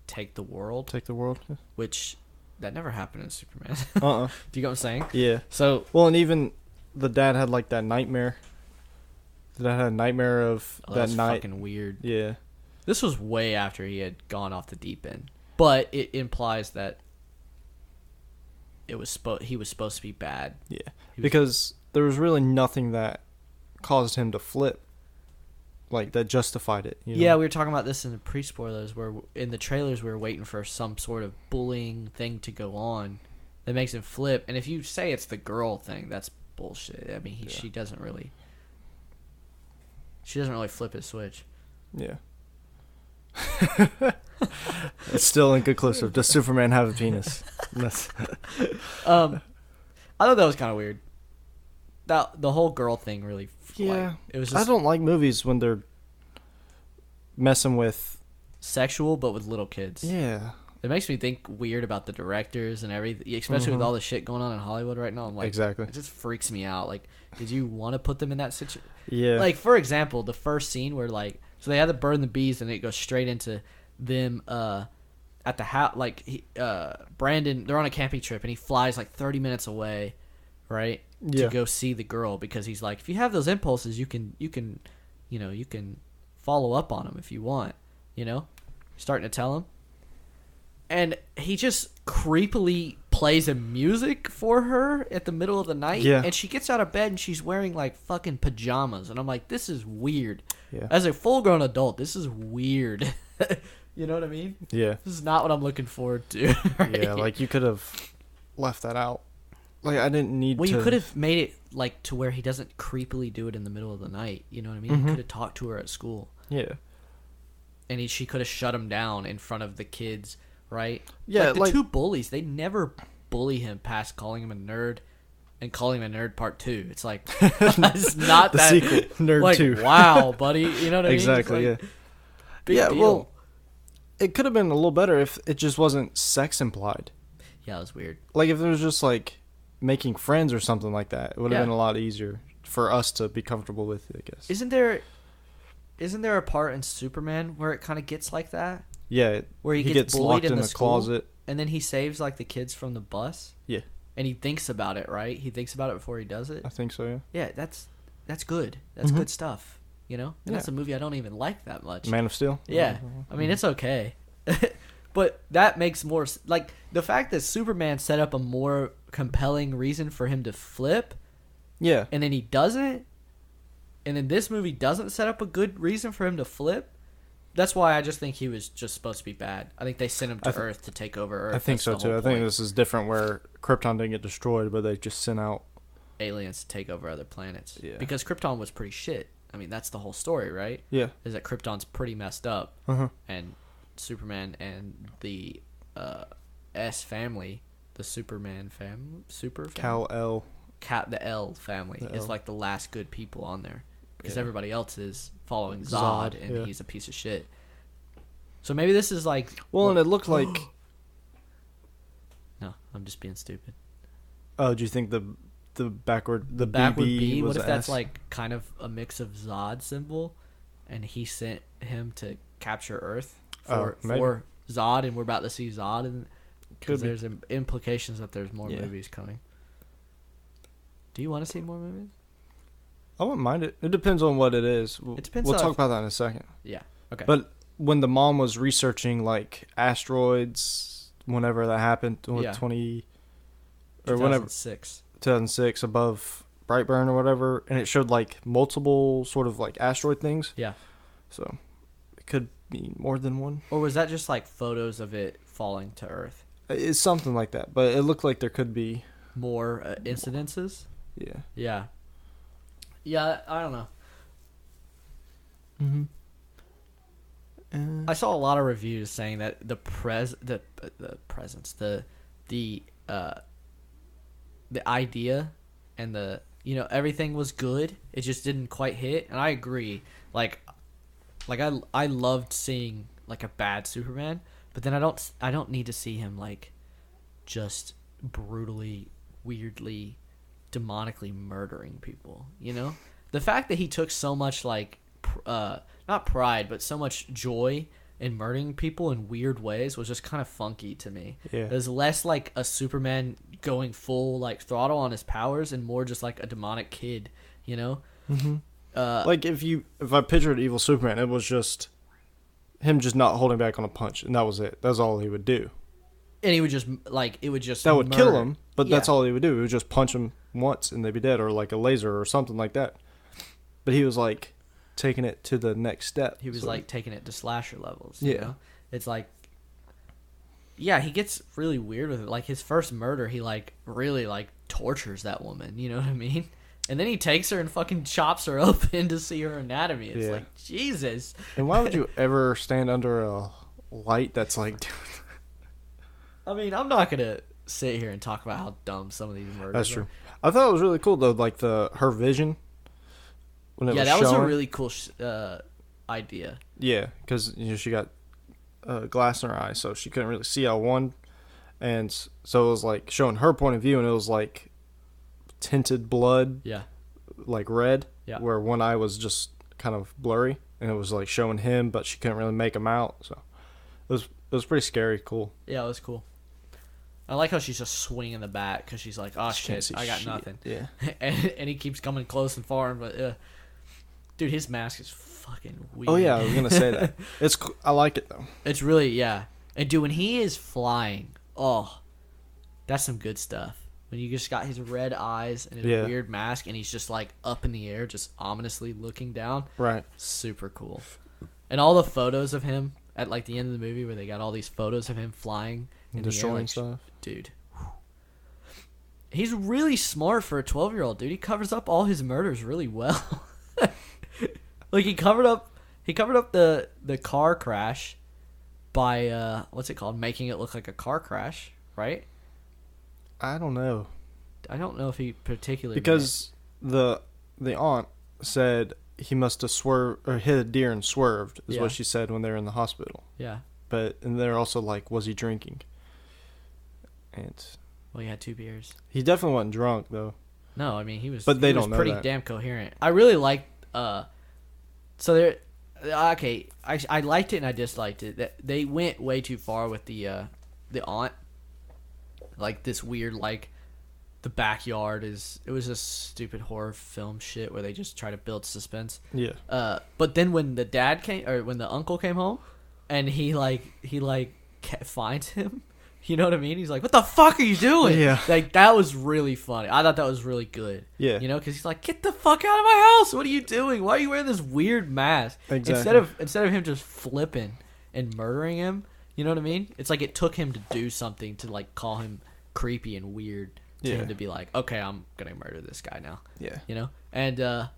take the world. Take the world. Which, that never happened in Superman. Do you get what I'm saying? Yeah. So. Well, and even the dad had, like, that nightmare. The dad had a nightmare of that night. Fucking weird. Yeah. This was way after he had gone off the deep end. But it implies that he was supposed to be bad. Yeah. Because there was really nothing that caused him to flip. Like, that justified it. You know? Yeah, we were talking about this in the pre-spoilers, where in the trailers we were waiting for some sort of bullying thing to go on that makes him flip. And if you say it's the girl thing, that's bullshit. I mean, she doesn't really flip his switch. Yeah. It's still inconclusive. Does Superman have a penis? I thought that was kind of weird. The whole girl thing really. Yeah. Like, it was. Just I don't like movies when they're messing with sexual, but with little kids. Yeah. It makes me think weird about the directors and everything, especially with all the shit going on in Hollywood right now. I'm like, exactly. It just freaks me out. Like, did you want to put them in that situation? Yeah. Like, for example, the first scene where, like, so they had to burn the bees and it goes straight into them at the house. Like, Brandon, they're on a camping trip and he flies like 30 minutes away, right? Yeah. To go see the girl because he's like, if you have those impulses, you can follow up on them if you want, starting to tell him. And he just creepily plays a music for her at the middle of the night. Yeah. And she gets out of bed and she's wearing like fucking pajamas. And I'm like, this is weird. Yeah. As a full grown adult, this is weird. You know what I mean? Yeah. This is not what I'm looking forward to. Right? Yeah, like you could have left that out. Like I didn't need Well, to. you could have made it like to where he doesn't creepily do it in the middle of the night. You know what I mean? He could have talked to her at school. Yeah. And she could have shut him down in front of the kids. Right? Yeah, like the two bullies, they never bully him past calling him a nerd and calling him a nerd part 2. It's like, it's not the that sequel, Nerd like, 2. Wow, buddy. You know what I mean? Exactly, like, yeah. Big deal. Well, it could have been a little better if it just wasn't sex implied. Yeah, it was weird. Like if it was just like making friends or something like that, it would have been a lot easier for us to be comfortable with it, I guess. Isn't there a part in Superman where it kind of gets like that? Yeah, where he gets bullied locked in the school, closet, and then he saves like the kids from the bus. Yeah, and he thinks about it, right? He thinks about it before he does it. I think so. Yeah. Yeah, that's good. That's good stuff. And that's a movie I don't even like that much. Man of Steel. Yeah, I mean it's okay, but that makes more like the fact that Superman set up a more compelling reason for him to flip. Yeah, and then he doesn't, and then this movie doesn't set up a good reason for him to flip. That's why I just think he was just supposed to be bad. I think they sent him to Earth to take over Earth. I think so too. I think this is different where Krypton didn't get destroyed, but they just sent out aliens to take over other planets. Yeah. Because Krypton was pretty shit. I mean, that's the whole story, right? Yeah. Is that Krypton's pretty messed up. And Superman and the S family, the Superman family, Kal-El. The L family is like the last good people on there. Because everybody else is following Zod, and he's a piece of shit. So maybe this is like... Well, and it looked like... No, I'm just being stupid. Oh, do you think the backward B? Was what if that's S? like kind of a mix of Zod symbol, and he sent him to capture Earth for Zod, and we're about to see Zod, and because there's implications that there's more movies coming. Do you want to see more movies? I wouldn't mind it. It depends on what it is. It depends. We'll talk about that in a second. Yeah. Okay. But when the mom was researching like asteroids, whenever that happened, 20 or whenever 2006 above Brightburn or whatever, and it showed like multiple sort of like asteroid things. Yeah. So it could be more than one. Or was that just like photos of it falling to Earth? It's something like that, but it looked like there could be more incidences. Yeah. Yeah. Yeah, I don't know. I saw a lot of reviews saying that the presence, the idea, and the everything was good. It just didn't quite hit, and I agree. Like I loved seeing like a bad Superman, but then I don't need to see him like just brutally, weirdly, demonically murdering people. The fact that he took so much like not pride, but so much joy in murdering people in weird ways was just kind of funky to me. Yeah. It was less like a Superman going full like throttle on his powers and more just like a demonic kid, Mm-hmm. Like if I pictured evil Superman, it was just him just not holding back on a punch, and that was it. That's all he would do. And he would just like it would just that would murder. Kill him, but that's all he would do. He would just punch him once and they'd be dead, or like a laser or something like that. But he was like taking it to the next step. He was like taking it to slasher levels. Yeah. It's like, yeah, he gets really weird with it. Like his first murder, he like really like tortures that woman. You know what I mean? And then he takes her and fucking chops her open to see her anatomy. It's like, Jesus. And why would you ever stand under a light that's like... I mean, I'm not going to sit here and talk about how dumb some of these murders That's are. true. I thought it was really cool, though, like her vision. When that was a really cool idea. Yeah, because she got glass in her eye, so she couldn't really see out one. And so it was like showing her point of view, and it was like tinted blood, like red, where one eye was just kind of blurry, and it was like showing him, but she couldn't really make him out. So it was pretty scary, cool. Yeah, it was cool. I like how she's just swinging the bat because she's like, oh shit, I got nothing. Yeah, and he keeps coming close and far, but dude, his mask is fucking weird. Oh yeah, I was gonna say that. I like it though. It's really and dude, when he is flying, that's some good stuff. When you just got his red eyes and his weird mask, and he's just like up in the air, just ominously looking down. Right. Super cool. And all the photos of him at like the end of the movie, where they got all these photos of him flying and destroying stuff. Dude, he's really smart for a 12-year-old. Dude, he covers up all his murders really well. Like he covered up the car crash by what's it called? Making it look like a car crash, right? I don't know. I don't know if he particularly because the aunt said he must have swerved or hit a deer and swerved is what she said when they were in the hospital. Yeah. And they're also like, was he drinking? And well, he had 2 beers. He definitely wasn't drunk though. No, I mean he was. But they he don't was know pretty that. damn coherent. I really liked. So there. Okay, I liked it and I disliked it. That they went way too far with the aunt. Like this weird like, the backyard is. It was just stupid horror film shit where they just try to build suspense. Yeah. But then when the dad came or when the uncle came home, and he finds him. You know what I mean? He's like, what the fuck are you doing? Yeah. Like, that was really funny. I thought that was really good. Yeah. Because he's like, get the fuck out of my house. What are you doing? Why are you wearing this weird mask? Exactly. Instead of him just flipping and murdering him, you know what I mean? It's like it took him to do something to, like, call him creepy and weird to him to be like, okay, I'm going to murder this guy now. Yeah. And, that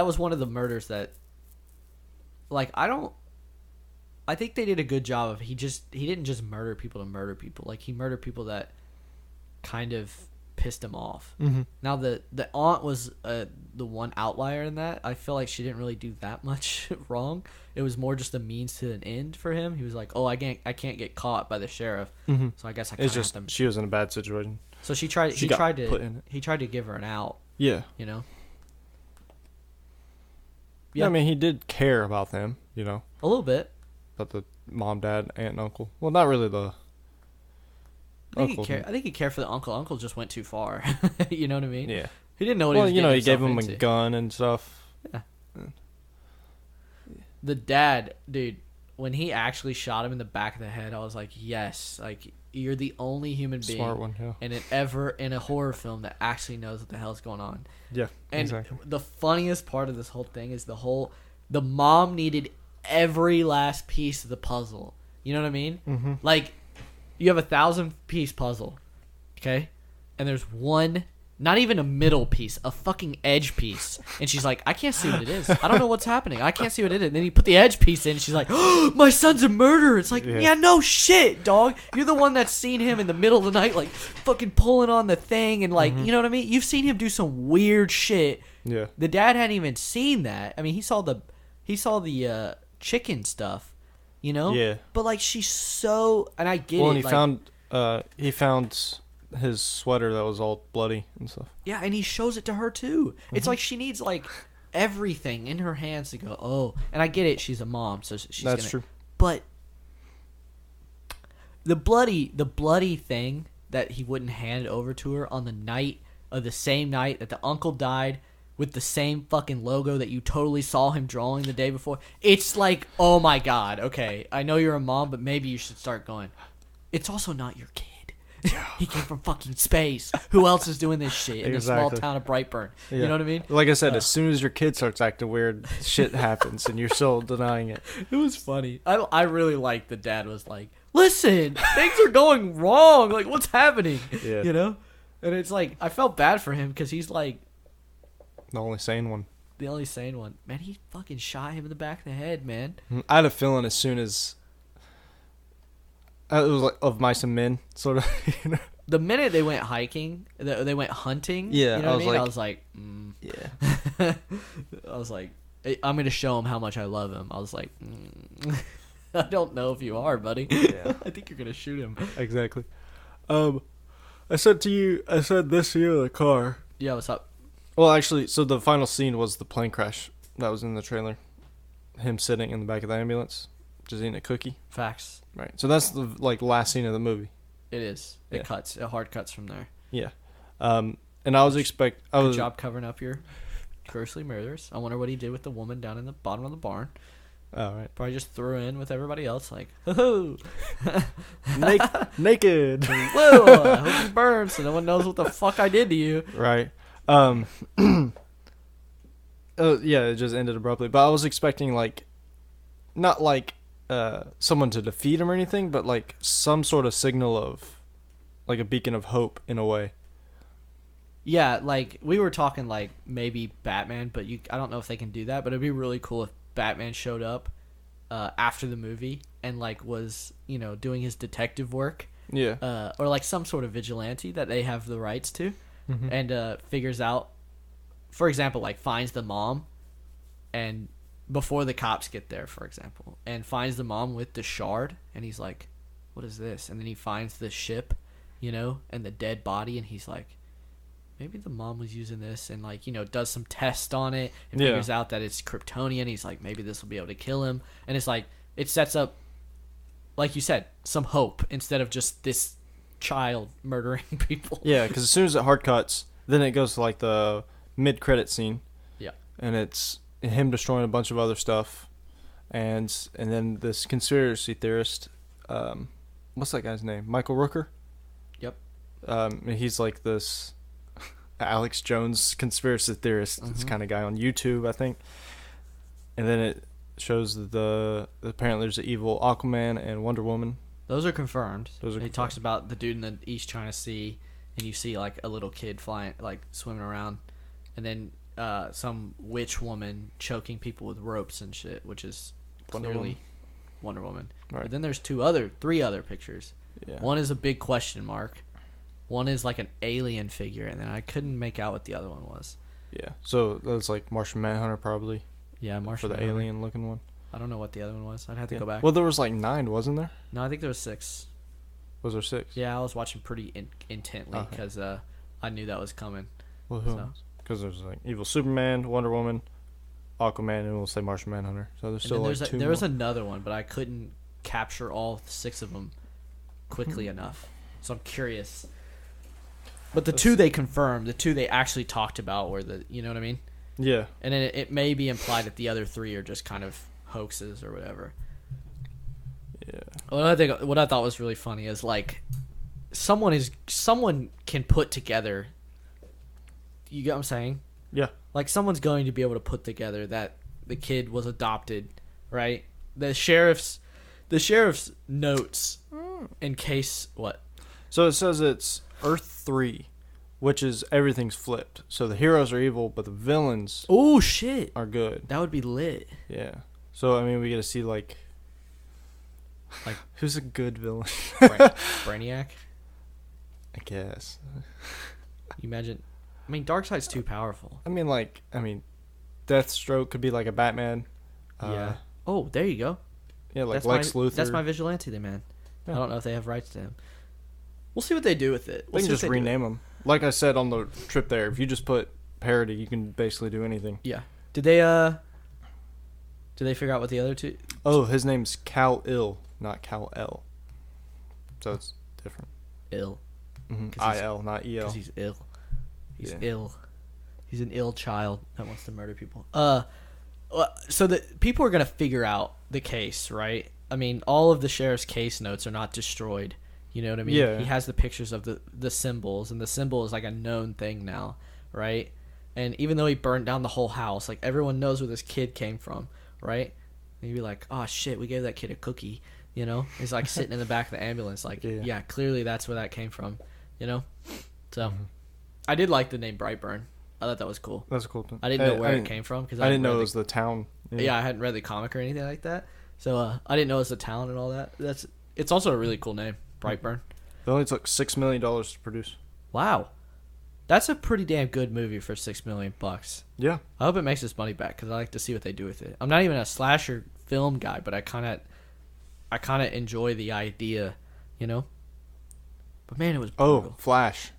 was one of the murders that, like, I think they did a good job of he didn't just murder people to murder people. Like he murdered people that kind of pissed him off. Mm-hmm. Now the aunt was the one outlier in that. I feel like she didn't really do that much wrong. It was more just a means to an end for him. He was like, "Oh, I can't get caught by the sheriff, so I guess I." It's just she was in a bad situation. So he tried to give her an out. Yeah. Yeah. I mean, he did care about them. A little bit. About the mom, dad, aunt, and uncle. Well, not really the uncle. I think he cared for the uncle. Uncle just went too far. You know what I mean? Yeah. He didn't know what he was getting he gave him into. a gun and stuff. Yeah. The dad, dude, when he actually shot him in the back of the head, I was like, yes. Like, you're the only human being Smart one, yeah. in a horror film that actually knows what the hell's going on. Yeah, and exactly. The funniest part of this whole thing is the mom needed every last piece of the puzzle. You know what I mean? Mm-hmm. Like, you have a 1,000-piece puzzle, okay? And there's one Not even a middle piece, a fucking edge piece. And she's like, I can't see what it is. I don't know what's happening. I can't see what it is. And then you put the edge piece in, and she's like, oh, my son's a murderer. It's like, yeah, no shit, dog. You're the one that's seen him in the middle of the night, like, fucking pulling on the thing. And, like, you know what I mean? You've seen him do some weird shit. Yeah. The dad hadn't even seen that. I mean, he saw the chicken stuff, you know? Yeah. But, like, she's so... And I get it. Well, and he found his sweater that was all bloody and stuff. Yeah, and he shows it to her too. It's like she needs like everything in her hands to go, oh. And I get it, she's a mom, so she's That's true. But the bloody thing that he wouldn't hand over to her on the night of the same night that the uncle died with the same fucking logo that you totally saw him drawing the day before. It's like, oh my god, okay, I know you're a mom, but maybe you should start going, it's also not your kid. He came from fucking space. Who else is doing this shit in the small town of Brightburn? Yeah. You know what I mean? Like I said, as soon as your kid starts acting weird, shit happens, and you're still denying it. It was funny. I really liked the dad was like, listen, things are going wrong. Like, what's happening? Yeah. You know? And it's like, I felt bad for him because he's like... The only sane one. The only sane one. Man, he fucking shot him in the back of the head, man. I had a feeling as soon as... it was like Of Mice and Men, sort of. You know? The minute they went hiking, they went hunting. Yeah, you know what I mean? like, I was like, yeah. I was like, I'm gonna show him how much I love him. I was like, I don't know if you are, buddy. Yeah. I think you're gonna shoot him. Exactly. I said this to you in the car. Yeah, what's up? Well, actually, so the final scene was the plane crash that was in the trailer. Him sitting in the back of the ambulance, just eating a cookie. Facts. Right. So that's the last scene of the movie. It is. It cuts. It hard cuts from there. Yeah. And I was Good job covering up your grossly murders. I wonder what he did with the woman down in the bottom of the barn. Oh, right. Probably just threw in with everybody else, like, ho naked. Whoa, I hope you burn so no one knows what the fuck I did to you. Right. Yeah, it just ended abruptly. But I was expecting, like, not like someone to defeat him or anything, but like some sort of signal of, like, a beacon of hope in a way. Yeah, like, we were talking, like, maybe Batman, but I don't know if they can do that, but it'd be really cool if Batman showed up after the movie and, like, was, you know, doing his detective work. Yeah. Or, like, some sort of vigilante that they have the rights to, and figures out, for example, like, finds the mom, and before the cops get there, for example, and finds the mom with the shard, and he's like, what is this? And then he finds the ship, you know, and the dead body, and he's like, maybe the mom was using this, and, like, you know, does some test on it and figures out that it's Kryptonian. He's like, maybe this will be able to kill him. And it's like, it sets up, like you said, some hope instead of just this child murdering people. Yeah, because as soon as it hard cuts, then it goes to, like, the mid-credit scene. Yeah. And it's him destroying a bunch of other stuff. And then this conspiracy theorist, what's that guy's name? Michael Rooker? Yep. He's like this Alex Jones conspiracy theorist, this kind of guy on YouTube, I think. And then it shows apparently there's an evil Aquaman and Wonder Woman. Those are confirmed. He talks about the dude in the East China Sea, and you see, like, a little kid flying, like, swimming around, and then some witch woman choking people with ropes and shit, which is clearly Wonder Woman. Right. But then there's three other pictures. Yeah. One is a big question mark. One is like an alien figure, and then I couldn't make out what the other one was. Yeah, so that's like Martian Manhunter probably. Yeah, Martian for the alien looking one. I don't know what the other one was. I'd have to go back. Well, there was like 9, wasn't there? No, I think there was 6. Was there 6? Yeah, I was watching pretty intently because I knew that was coming. Well, who? Because there's like evil Superman, Wonder Woman, Aquaman, and we'll say Martian Manhunter. So there's still like 2 There was another one, but I couldn't capture all 6 of them quickly enough. So I'm curious. But the 2 they confirmed, the 2 they actually talked about were you know what I mean? Yeah. And then it may be implied that the other 3 are just kind of hoaxes or whatever. Yeah. What I thought was really funny is, like, someone can put together, you get what I'm saying? Yeah. Like, someone's going to be able to put together that the kid was adopted, right? The sheriff's notes in case what? So it says it's Earth 3 which is everything's flipped. So the heroes are evil, but the villains Oh shit, are good. that would be lit. Yeah. So I mean, we get to see like who's a good villain? Brainiac. I guess. You imagine? I mean, Darkseid's too powerful. I mean, Deathstroke could be like a Batman. Yeah. Oh, there you go. Yeah, like That's Lex Luthor. That's my vigilante, then, man. Yeah. I don't know if they have rights to him. We'll see what they do with it. They can just rename them. Like I said on the trip there, if you just put parody, you can basically do anything. Yeah. Did they figure out what the other two? Oh, his name's Kal-El, not Kal-El. So it's different. Ill. Mm-hmm. I-L, not E-L. Because he's ill. He's Yeah. ill. He's an ill child that wants to murder people. So the people are gonna figure out the case, right? I mean, all of the sheriff's case notes are not destroyed. You know what I mean? Yeah. He has the pictures of the symbols, and the symbol is like a known thing now, right? And even though he burned down the whole house, like everyone knows where this kid came from, right? And you'd be like, oh shit, we gave that kid a cookie, you know? He's like sitting in the back of the ambulance, like, yeah, clearly that's where that came from, you know? So, I did like the name Brightburn. I thought that was cool. That's a cool thing. I didn't know where it came from because I didn't know it was the town. Yeah, I hadn't read the comic or anything like that, so I didn't know it was the town and all that. It's also a really cool name, Brightburn. It only took $6 million to produce. Wow, that's a pretty damn good movie for $6 million. Yeah, I hope it makes its money back because I like to see what they do with it. I'm not even a slasher film guy, but I kind of enjoy the idea, you know. But man, it was brutal. Oh, Flash.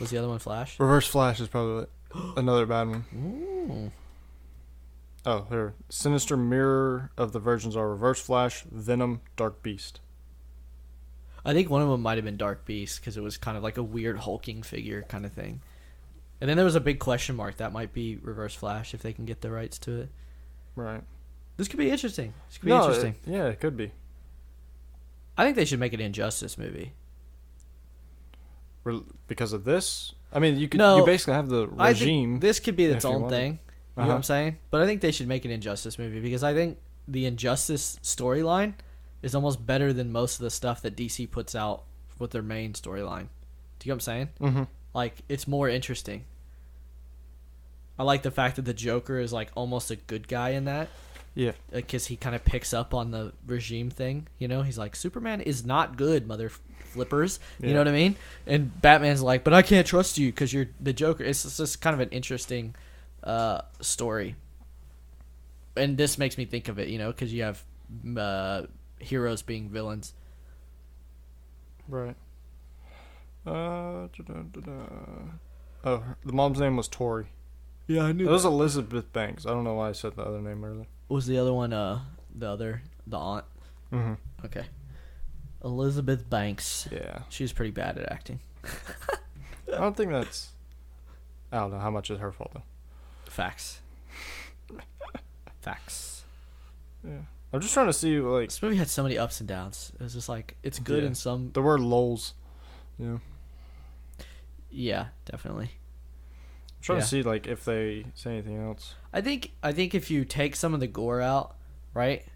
Was the other one Flash? Reverse Flash is probably another bad one. Ooh. Oh, here. Sinister mirror of the versions are Reverse Flash, Venom, Dark Beast. I think one of them might have been Dark Beast because it was kind of like a weird hulking figure kind of thing. And then there was a big question mark. That might be Reverse Flash if they can get the rights to it. Right. This could be interesting. Interesting. It could be. I think they should make an Injustice movie. Because of this? I mean, you basically have the regime. I think this could be its own thing. You know what Uh-huh. I'm saying? But I think they should make an Injustice movie because I think the Injustice storyline is almost better than most of the stuff that DC puts out with their main storyline. Do you know what I'm saying? Mm-hmm. Like, it's more interesting. I like the fact that the Joker is like almost a good guy in that. Yeah. Because he kind of picks up on the regime thing. You know, he's like, Superman is not good, mother flippers. You know what I mean? And Batman's like, but I can't trust you because you're the Joker. It's just kind of an interesting story. And this makes me think of it, you know, because you have heroes being villains. Right. Oh, the mom's name was Tori. Yeah, I knew It was Elizabeth Banks. I don't know why I said the other name earlier. Was the other one the aunt? Mm-hmm. Okay. Elizabeth Banks. Yeah. She's pretty bad at acting. I don't think that's... I don't know how much is her fault, though. Facts. Facts. Yeah. I'm just trying to see, like... This movie had so many ups and downs. It was just like, it's good in some... There were lulls. Yeah. Yeah, definitely. I'm trying to see, like, if they say anything else. I think if you take some of the gore out, right?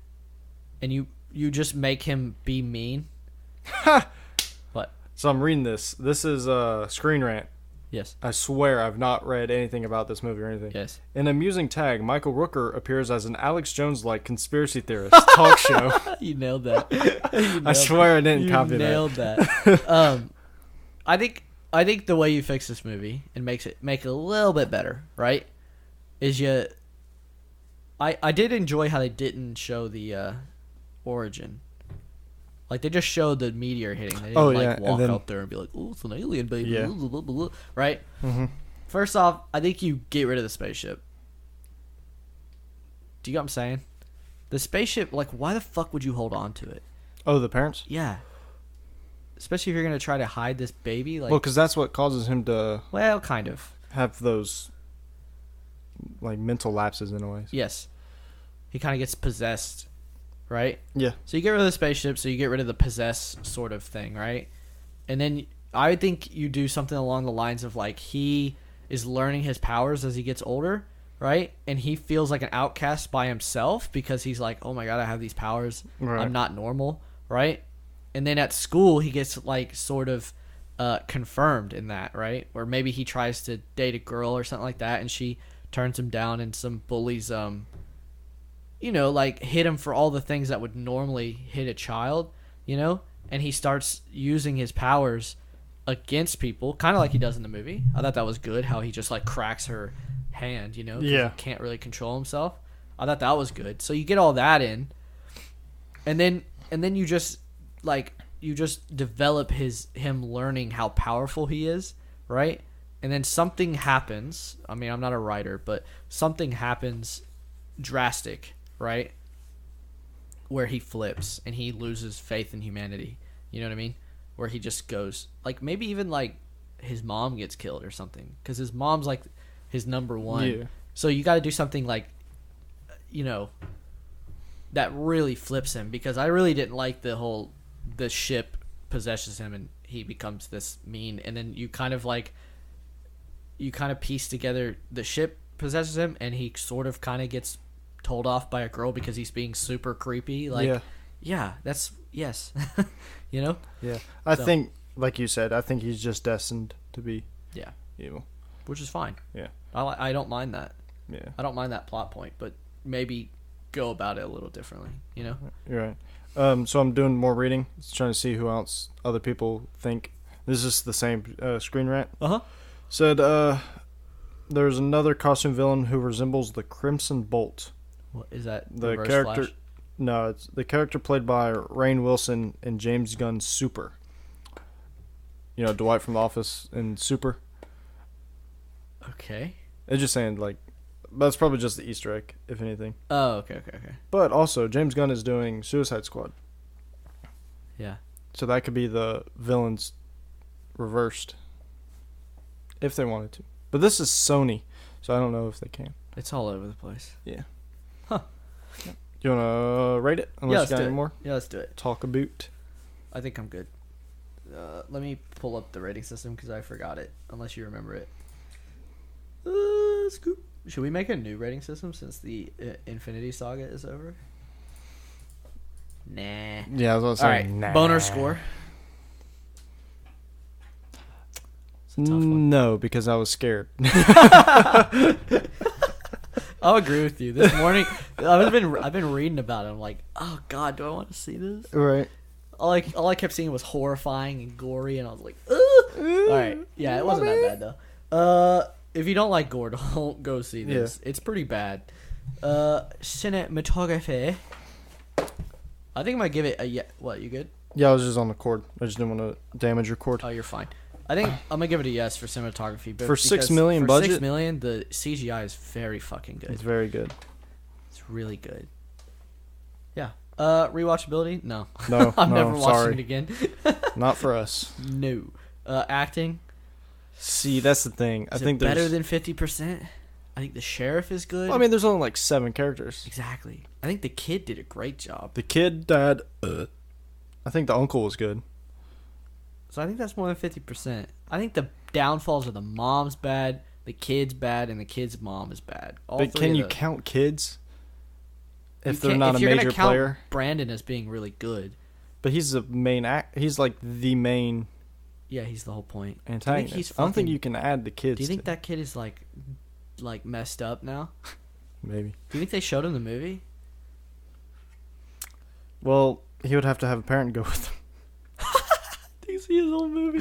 And you just make him be mean. What? So I'm reading this. This is Screen Rant. Yes. I swear I've not read anything about this movie or anything. Yes. In an amusing tag, Michael Rooker appears as an Alex Jones-like conspiracy theorist talk show. You nailed that. I swear I didn't copy that. You nailed that. I think the way you fix this movie and make it a little bit better, right? Is I did enjoy how they didn't show the origin. Like, they just showed the meteor hitting. They didn't walk out there and be like, "Oh, it's an alien, baby." Yeah. Blah, blah, blah, blah. Right? Mm-hmm. First off, I think you get rid of the spaceship. Do you get what I'm saying? The spaceship, like, why the fuck would you hold on to it? Oh, the parents? Yeah. Especially if you're going to try to hide this baby. Like, Well, because that's what causes him to well, kind of. have those, like, mental lapses in a way. Yes. He kind of gets possessed, right? Yeah. So you get rid of the spaceship, so you get rid of the possess sort of thing, right? And then I think you do something along the lines of, like, he is learning his powers as he gets older, right? And he feels like an outcast by himself because he's like, oh my god, I have these powers. Right. I'm not normal, right? And then at school, he gets, like, sort of confirmed in that, right? Or maybe he tries to date a girl or something like that, and she turns him down, and some bullies, like hit him for all the things that would normally hit a child, and he starts using his powers against people, kind of like he does in the movie. I thought that was good, how he just like cracks her hand, 'cause he can't really control himself. I thought that was good. So you get all that in, and then you just develop him learning how powerful he is, right? And then something happens. I mean, I'm not a writer, but something happens drastic, right? Where he flips and he loses faith in humanity. You know what I mean? Where he just goes, like, maybe even like his mom gets killed or something, because his mom's like his number one. Yeah. So you got to do something like, that really flips him, because I really didn't like the ship possesses him and he becomes this mean, and then you kind of piece together the ship possesses him and he sort of kind of gets told off by a girl because he's being super creepy. Like, yeah, that's, yes. Yeah. I think, like you said, I think he's just destined to be evil. Which is fine. Yeah. I don't mind that. Yeah. I don't mind that plot point, but maybe go about it a little differently, You're right. So I'm doing more reading. Just trying to see who else other people think. This is the same Screen Rant. Uh-huh. Said there's another costume villain who resembles the Crimson Bolt. What is that? The Reverse character Flash? No, it's the character played by Rainn Wilson in James Gunn's Super. Dwight from The Office in Super. Okay. It's just saying, like, that's probably just the Easter egg, if anything. Oh, okay. But also, James Gunn is doing Suicide Squad. Yeah. So that could be the villains reversed. If they wanted to. But this is Sony, so I don't know if they can. It's all over the place. Yeah. Huh. You want to rate it? Unless you got any more? Yeah, let's do it. Talk about. I think I'm good. Let me pull up the rating system because I forgot it, unless you remember it. Scoop. Should we make a new rating system since the Infinity Saga is over? Nah. Yeah, I was going to say, all right, nah. Boner score. It's a tough one. No, because I was scared. I'll agree with you. This morning, I've been reading about it. I'm like, oh God, do I want to see this? Right. All I kept seeing was horrifying and gory, and I was like, ugh. All right, yeah, it wasn't that bad though. If you don't like gore, don't go see this. Yeah. It's pretty bad. Cinematography. I think I might give it a What, you good? Yeah, I was just on the cord. I just didn't want to damage your cord. Oh, you're fine. I think I'm gonna give it a yes for cinematography. But for $6 million budget? $6 million, the CGI is very fucking good. It's very good. It's really good. Yeah. Rewatchability? No. No, I'm never watching sorry. it again. Not for us. No. Acting? See, that's the thing. I think better than 50%. I think the sheriff is good. Well, I mean, there's only like 7 characters. Exactly. I think the kid did a great job. The kid, dad. I think the uncle was good. So I think that's more than 50%. I think the downfalls are the mom's bad, the kid's bad, and the kid's mom is bad. But can you count kids if they're not a major player? Brandon as being really good. But he's the main He's like the main. Yeah, he's the whole point. Antagonist. I don't think you can add the kids. Do you think that kid is like messed up now? Maybe. Do you think they showed him the movie? Well, he would have to have a parent go with him. Do you see his old movie?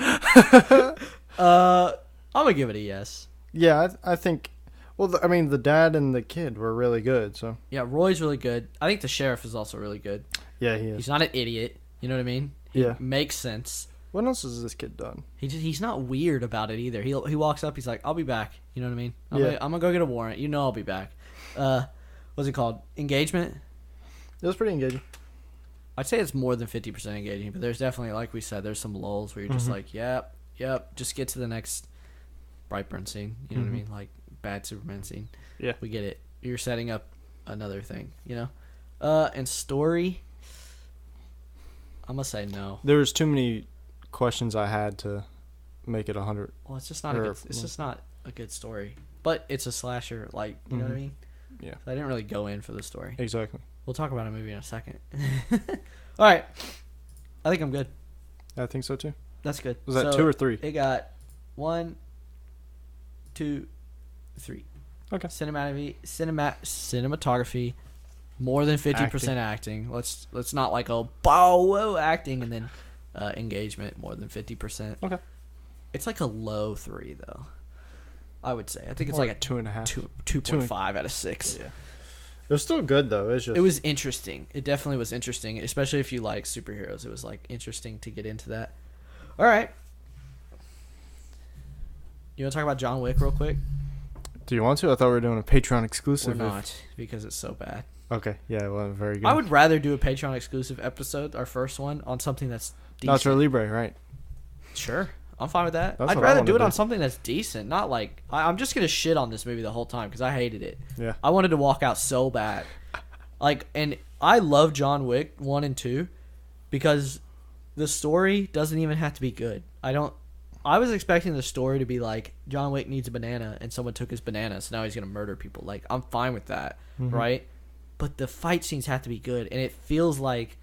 I'm gonna give it a yes. Yeah, I think. Well, I mean, the dad and the kid were really good. So yeah, Roy's really good. I think the sheriff is also really good. Yeah, he is. He's not an idiot. You know what I mean? He makes sense. What else has this kid done? He's not weird about it either. He walks up. He's like, "I'll be back." You know what I mean? I'm gonna go get a warrant. You know, I'll be back. What's it called? Engagement. It was pretty engaging. I'd say it's more than 50% engaging, but there's definitely, like we said, there's some lulls where you're just like, yep, just get to the next Brightburn scene. You know what I mean? Like bad Superman scene. Yeah, we get it. You're setting up another thing. You know. And story. I'm gonna say no. There was too many questions I had to make it 100. Well, it's just not a good story. But it's a slasher, like, you know what I mean? Yeah. So I didn't really go in for the story. Exactly. We'll talk about a movie in a second. All right. I think I'm good. I think so too. That's good. Was that 2 or 3? It got 1, 2, 3. Okay. Cinematography, more than 50% acting. Let's not like whoa acting and then engagement more than 50%. Okay. It's like a low 3 though. I would say. I think it's Or like a 2.5. 2.5 out of 6. Yeah. It was still good though. It was interesting. It definitely was interesting, especially if you like superheroes. It was like interesting to get into that. All right. You want to talk about John Wick real quick? Do you want to? I thought we were doing a Patreon exclusive. We're not, because it's so bad. Okay. Yeah, it wasn't very good. I would rather do a Patreon exclusive episode, our first one, on something that's decent. Nacho Libre, right? Sure. I'm fine with that. That's I'd what I rather wanna do it do. on something that's decent, not like... I'm just going to shit on this movie the whole time because I hated it. Yeah. I wanted to walk out so bad. And I love John Wick 1 and 2 because the story doesn't even have to be good. I was expecting the story to be like, John Wick needs a banana and someone took his banana, so now he's going to murder people. Like, I'm fine with that, right? But the fight scenes have to be good, and it feels like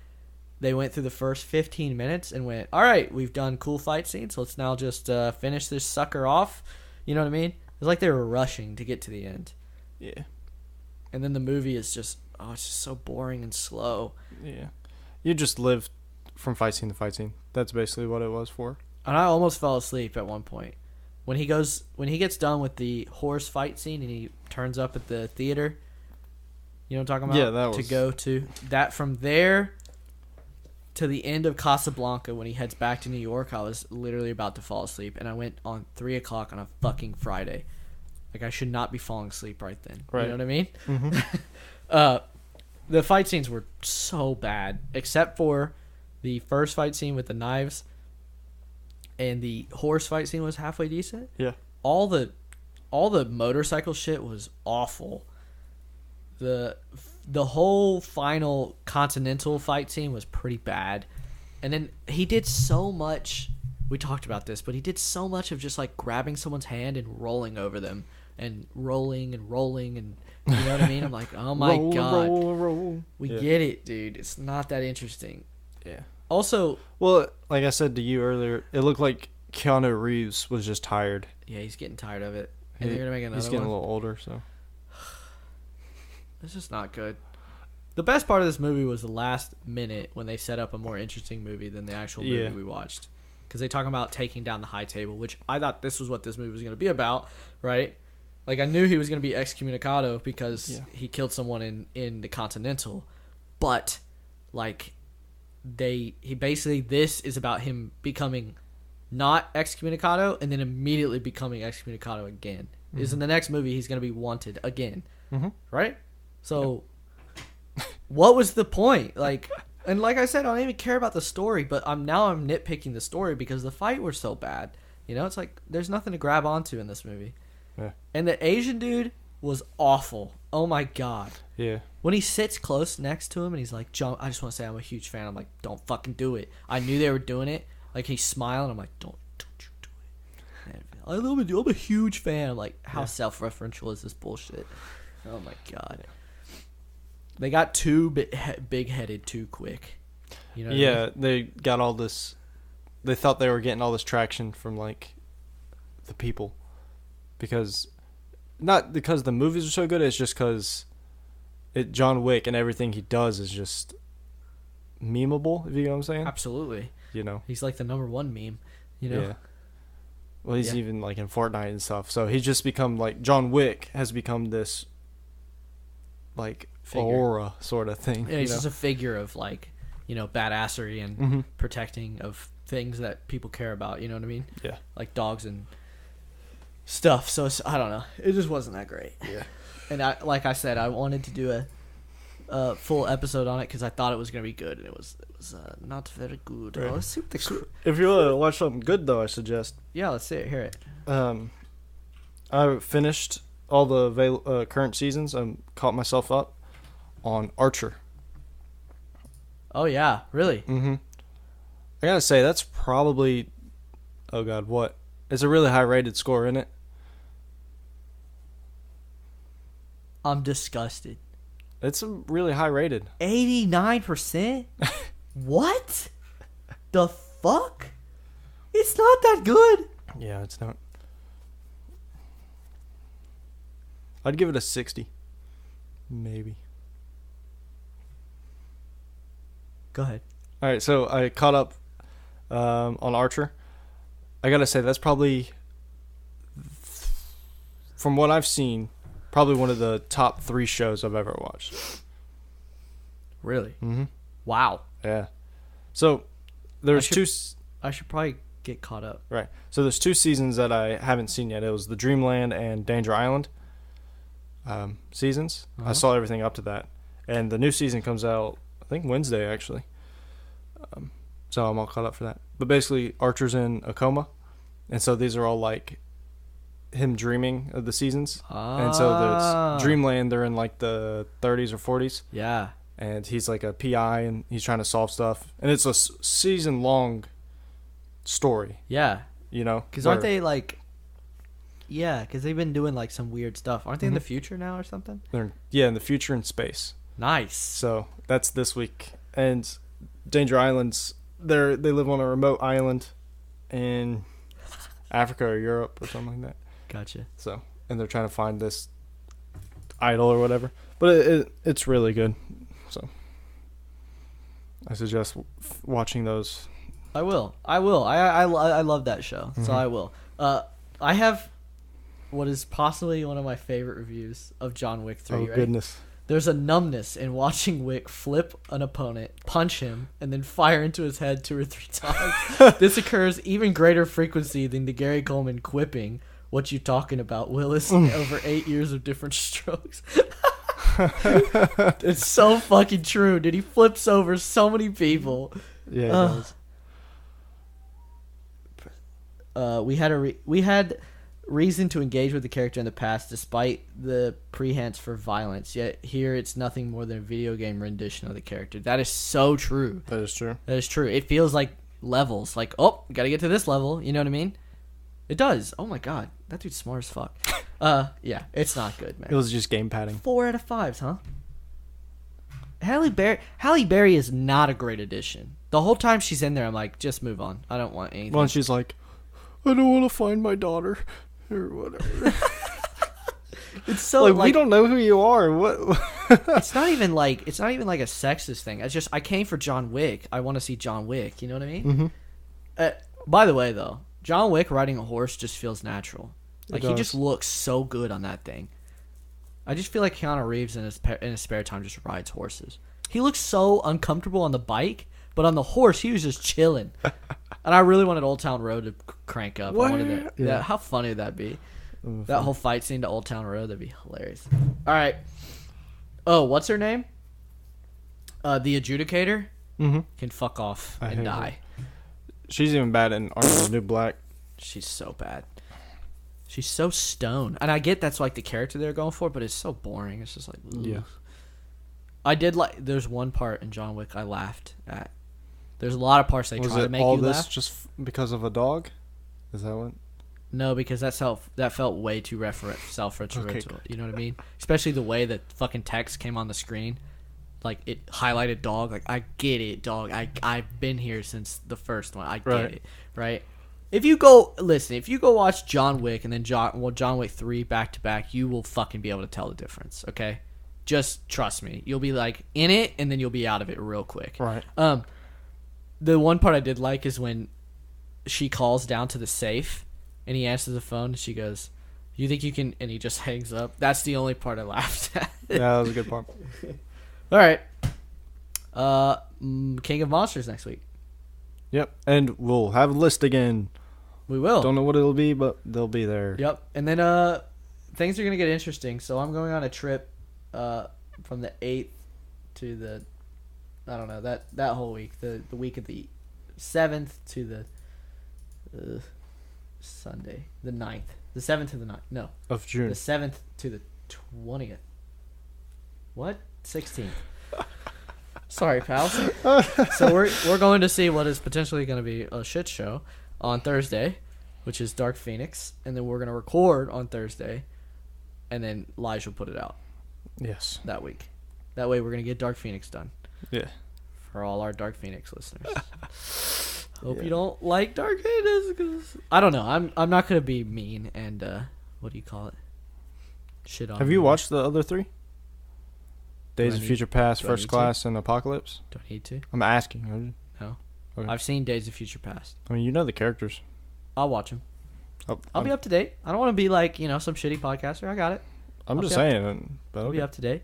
they went through the first 15 minutes and went, all right, we've done cool fight scenes. Let's now just finish this sucker off. You know what I mean? It's like they were rushing to get to the end. Yeah. And then the movie is just, it's just so boring and slow. Yeah. You just live from fight scene to fight scene. That's basically what it was for. And I almost fell asleep at one point. When he gets done with the horse fight scene and he turns up at the theater, you know what I'm talking about? Yeah, that was... To go to. That from there to the end of Casablanca, when he heads back to New York, I was literally about to fall asleep. And I went on 3 o'clock on a fucking Friday. Like, I should not be falling asleep right then. Right. You know what I mean? Mm-hmm. The fight scenes were so bad, except for the first fight scene with the knives. And the horse fight scene was halfway decent. Yeah. All the motorcycle shit was awful. The whole final Continental fight scene was pretty bad. And then he did so much, we talked about this, but he did so much of just like grabbing someone's hand and rolling over them and rolling and you know what I mean? I'm like, oh my god. Roll. We get it, dude. It's not that interesting. Yeah. Also, well, like I said to you earlier, it looked like Keanu Reeves was just tired. Yeah, he's getting tired of it. And they're gonna make another one. He's getting a little older, so it's just not good. The best part of this movie was the last minute when they set up a more interesting movie than the actual movie we watched. Because they talk about taking down the high table, which I thought this was what this movie was going to be about, right? Like, I knew he was going to be excommunicado because he killed someone in the Continental. But, like, this is about him becoming not excommunicado and then immediately becoming excommunicado again. Is in the next movie he's going to be wanted again, right? So, what was the point? Like, and like I said, I don't even care about the story, but I'm nitpicking the story because the fight was so bad. You know, it's like there's nothing to grab onto in this movie. Yeah. And the Asian dude was awful. Oh my god. Yeah. When he sits close next to him and he's like, John, I just want to say I'm a huge fan. I'm like, don't fucking do it. I knew they were doing it. Like, he's smiling. I'm like, don't you do it. Man, I love it. I'm a huge fan. I'm like, how self-referential is this bullshit? Oh my god. They got too big-headed too quick. You know what I mean? They got all this. They thought they were getting all this traction from like the people, not because the movies are so good. It's just because John Wick and everything he does is just memeable. If you know what I'm saying? Absolutely. You know, he's like the number one meme. You know. Yeah. Well, he's even like in Fortnite and stuff. So he's just become like John Wick has become this like aura sort of thing. Yeah, he's just a figure of like, you know, badassery and protecting of things that people care about. You know what I mean? Yeah. Like dogs and stuff. So I don't know. It just wasn't that great. Yeah. And like I said, I wanted to do a full episode on it because I thought it was gonna be good, and it was not very good. Right. Let's see what the If you want to watch something good, though, I suggest. Yeah, let's see it. Hear it. I finished all the current seasons. I caught myself up on Archer. Oh yeah, really? Mm-hmm. I gotta say that's probably, oh god, what? It's a really high rated score, isn't it? I'm disgusted. It's a really high rated. 89%? What? The fuck? not that good. Yeah, it's not. I'd give it a 60. Maybe. Go ahead. All right, so I caught up on Archer. I gotta say, that's probably, from what I've seen, probably one of the top 3 shows I've ever watched. Really? Mm-hmm. Wow. Yeah. So there's I should probably get caught up. Right. So there's 2 seasons that I haven't seen yet. It was the Dreamland and Danger Island seasons. Uh-huh. I saw everything up to that, and the new season comes out, I think, Wednesday actually. So I'm all caught up for that. But basically, Archer's in a coma, and so these are all like him dreaming of the seasons. And so there's Dreamland. They're in like the 30s or 40s. Yeah. And he's like a PI, and he's trying to solve stuff. And it's a season-long story. Yeah. You know? Because aren't they like... Yeah, because they've been doing like some weird stuff. Aren't they in the future now or something? They're in the future in space. Nice. So that's this week. And Danger Islands, they live on a remote island in Africa or Europe or something like that. Gotcha. So, and they're trying to find this idol or whatever. But it's really good. So I suggest watching those. I will. I love that show, so I will. I have what is possibly one of my favorite reviews of John Wick 3. Oh, right? goodness. There's a numbness in watching Wick flip an opponent, punch him, and then fire into his head 2 or 3 times. This occurs even greater frequency than the Gary Coleman quipping, "What you talking about, Willis?" over 8 years of different strokes. It's so fucking true, dude. He flips over so many people. Yeah, he does. We had reason to engage with the character in the past, despite the prehense for violence. Yet here, it's nothing more than a video game rendition of the character. That is so true. That is true. That is true. It feels like levels. Like, oh, gotta get to this level. You know what I mean? It does. Oh my god, that dude's smart as fuck. Yeah, it's not good, man. It was just game padding. 4 out of 5, huh? Halle Berry is not a great addition. The whole time she's in there, I'm like, just move on. I don't want anything. Well, and she's like, I don't want to find my daughter or whatever. It's so like we don't know who you are. What? it's not even like a sexist thing. It's just I came for John Wick. I want to see John Wick. You know what I mean? Mm-hmm. By the way, though, John Wick riding a horse just feels natural. Like he just looks so good on that thing. I just feel like Keanu Reeves in his spare time just rides horses. He looks so uncomfortable on the bike, but on the horse he was just chilling. And I really wanted Old Town Road to crank up. What? I wanted that. Yeah. How funny would that be? That whole fight scene to Old Town Road, that'd be hilarious. All right. Oh, what's her name? The Adjudicator can fuck off and die. Her. She's even bad in Orange is the New Black. She's so bad. She's so stoned. And I get that's like the character they're going for, but it's so boring. It's just like, ugh. Yeah. I did like, there's one part in John Wick I laughed at. There's a lot of parts they try to make you laugh. Was it all this just because of a dog? Is that what? No, because that felt way too self-referential. Okay, you know what I mean? Especially the way that fucking text came on the screen. Like, it highlighted dog. Like, I get it, dog. I've been here since the first one. I get it, right? If you go watch John Wick and then John Wick 3 back to back, you will fucking be able to tell the difference, okay? Just trust me. You'll be, like, in it, and then you'll be out of it real quick. Right. The one part I did like is when she calls down to the safe, and he answers the phone, and she goes, "You think you can?" And he just hangs up. That's the only part I laughed at. Yeah, that was a good part. All right. King of Monsters next week. Yep, and we'll have a list again. We will. Don't know what it'll be, but they'll be there. Yep, and then things are going to get interesting. So I'm going on a trip from the 8th to the, I don't know, that whole week. The week of the 7th to the Sunday, the 9th. The 7th to the 9th. No. Of June. The 7th to the 20th. What? 16th. Sorry, pals. So we're going to see what is potentially going to be a shit show on Thursday, which is Dark Phoenix, and then we're going to record on Thursday, and then Lige will put it out. Yes. That week. That way we're going to get Dark Phoenix done. Yeah. For all our Dark Phoenix listeners. Hope you don't like Dark Ages, because I don't know. I'm not gonna be mean and what do you call it? Shit on. Have you watched the other three? Days of need- Future Past, do I First need to? Class, and Apocalypse. Do I need to? I'm asking. No. Okay. I've seen Days of Future Past. I mean, you know the characters. I'll watch them. Oh, I'll be up to date. I don't want to be like some shitty podcaster. I got it. I'm I'll just be up saying. But I'll okay. be up to date.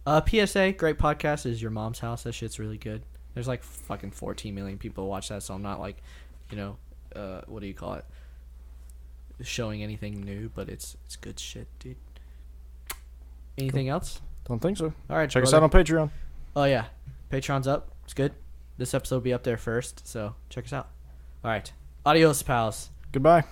PSA, great podcast is Your Mom's House. That shit's really good. There's like fucking 14 million people watch that, so I'm not like, what do you call it? Showing anything new, but it's good shit, dude. Anything else? Don't think so. All right, Check us brother. out on Patreon. Oh yeah, Patreon's up. It's good. This episode will be up there first, so check us out. All right, adios, pals. Goodbye.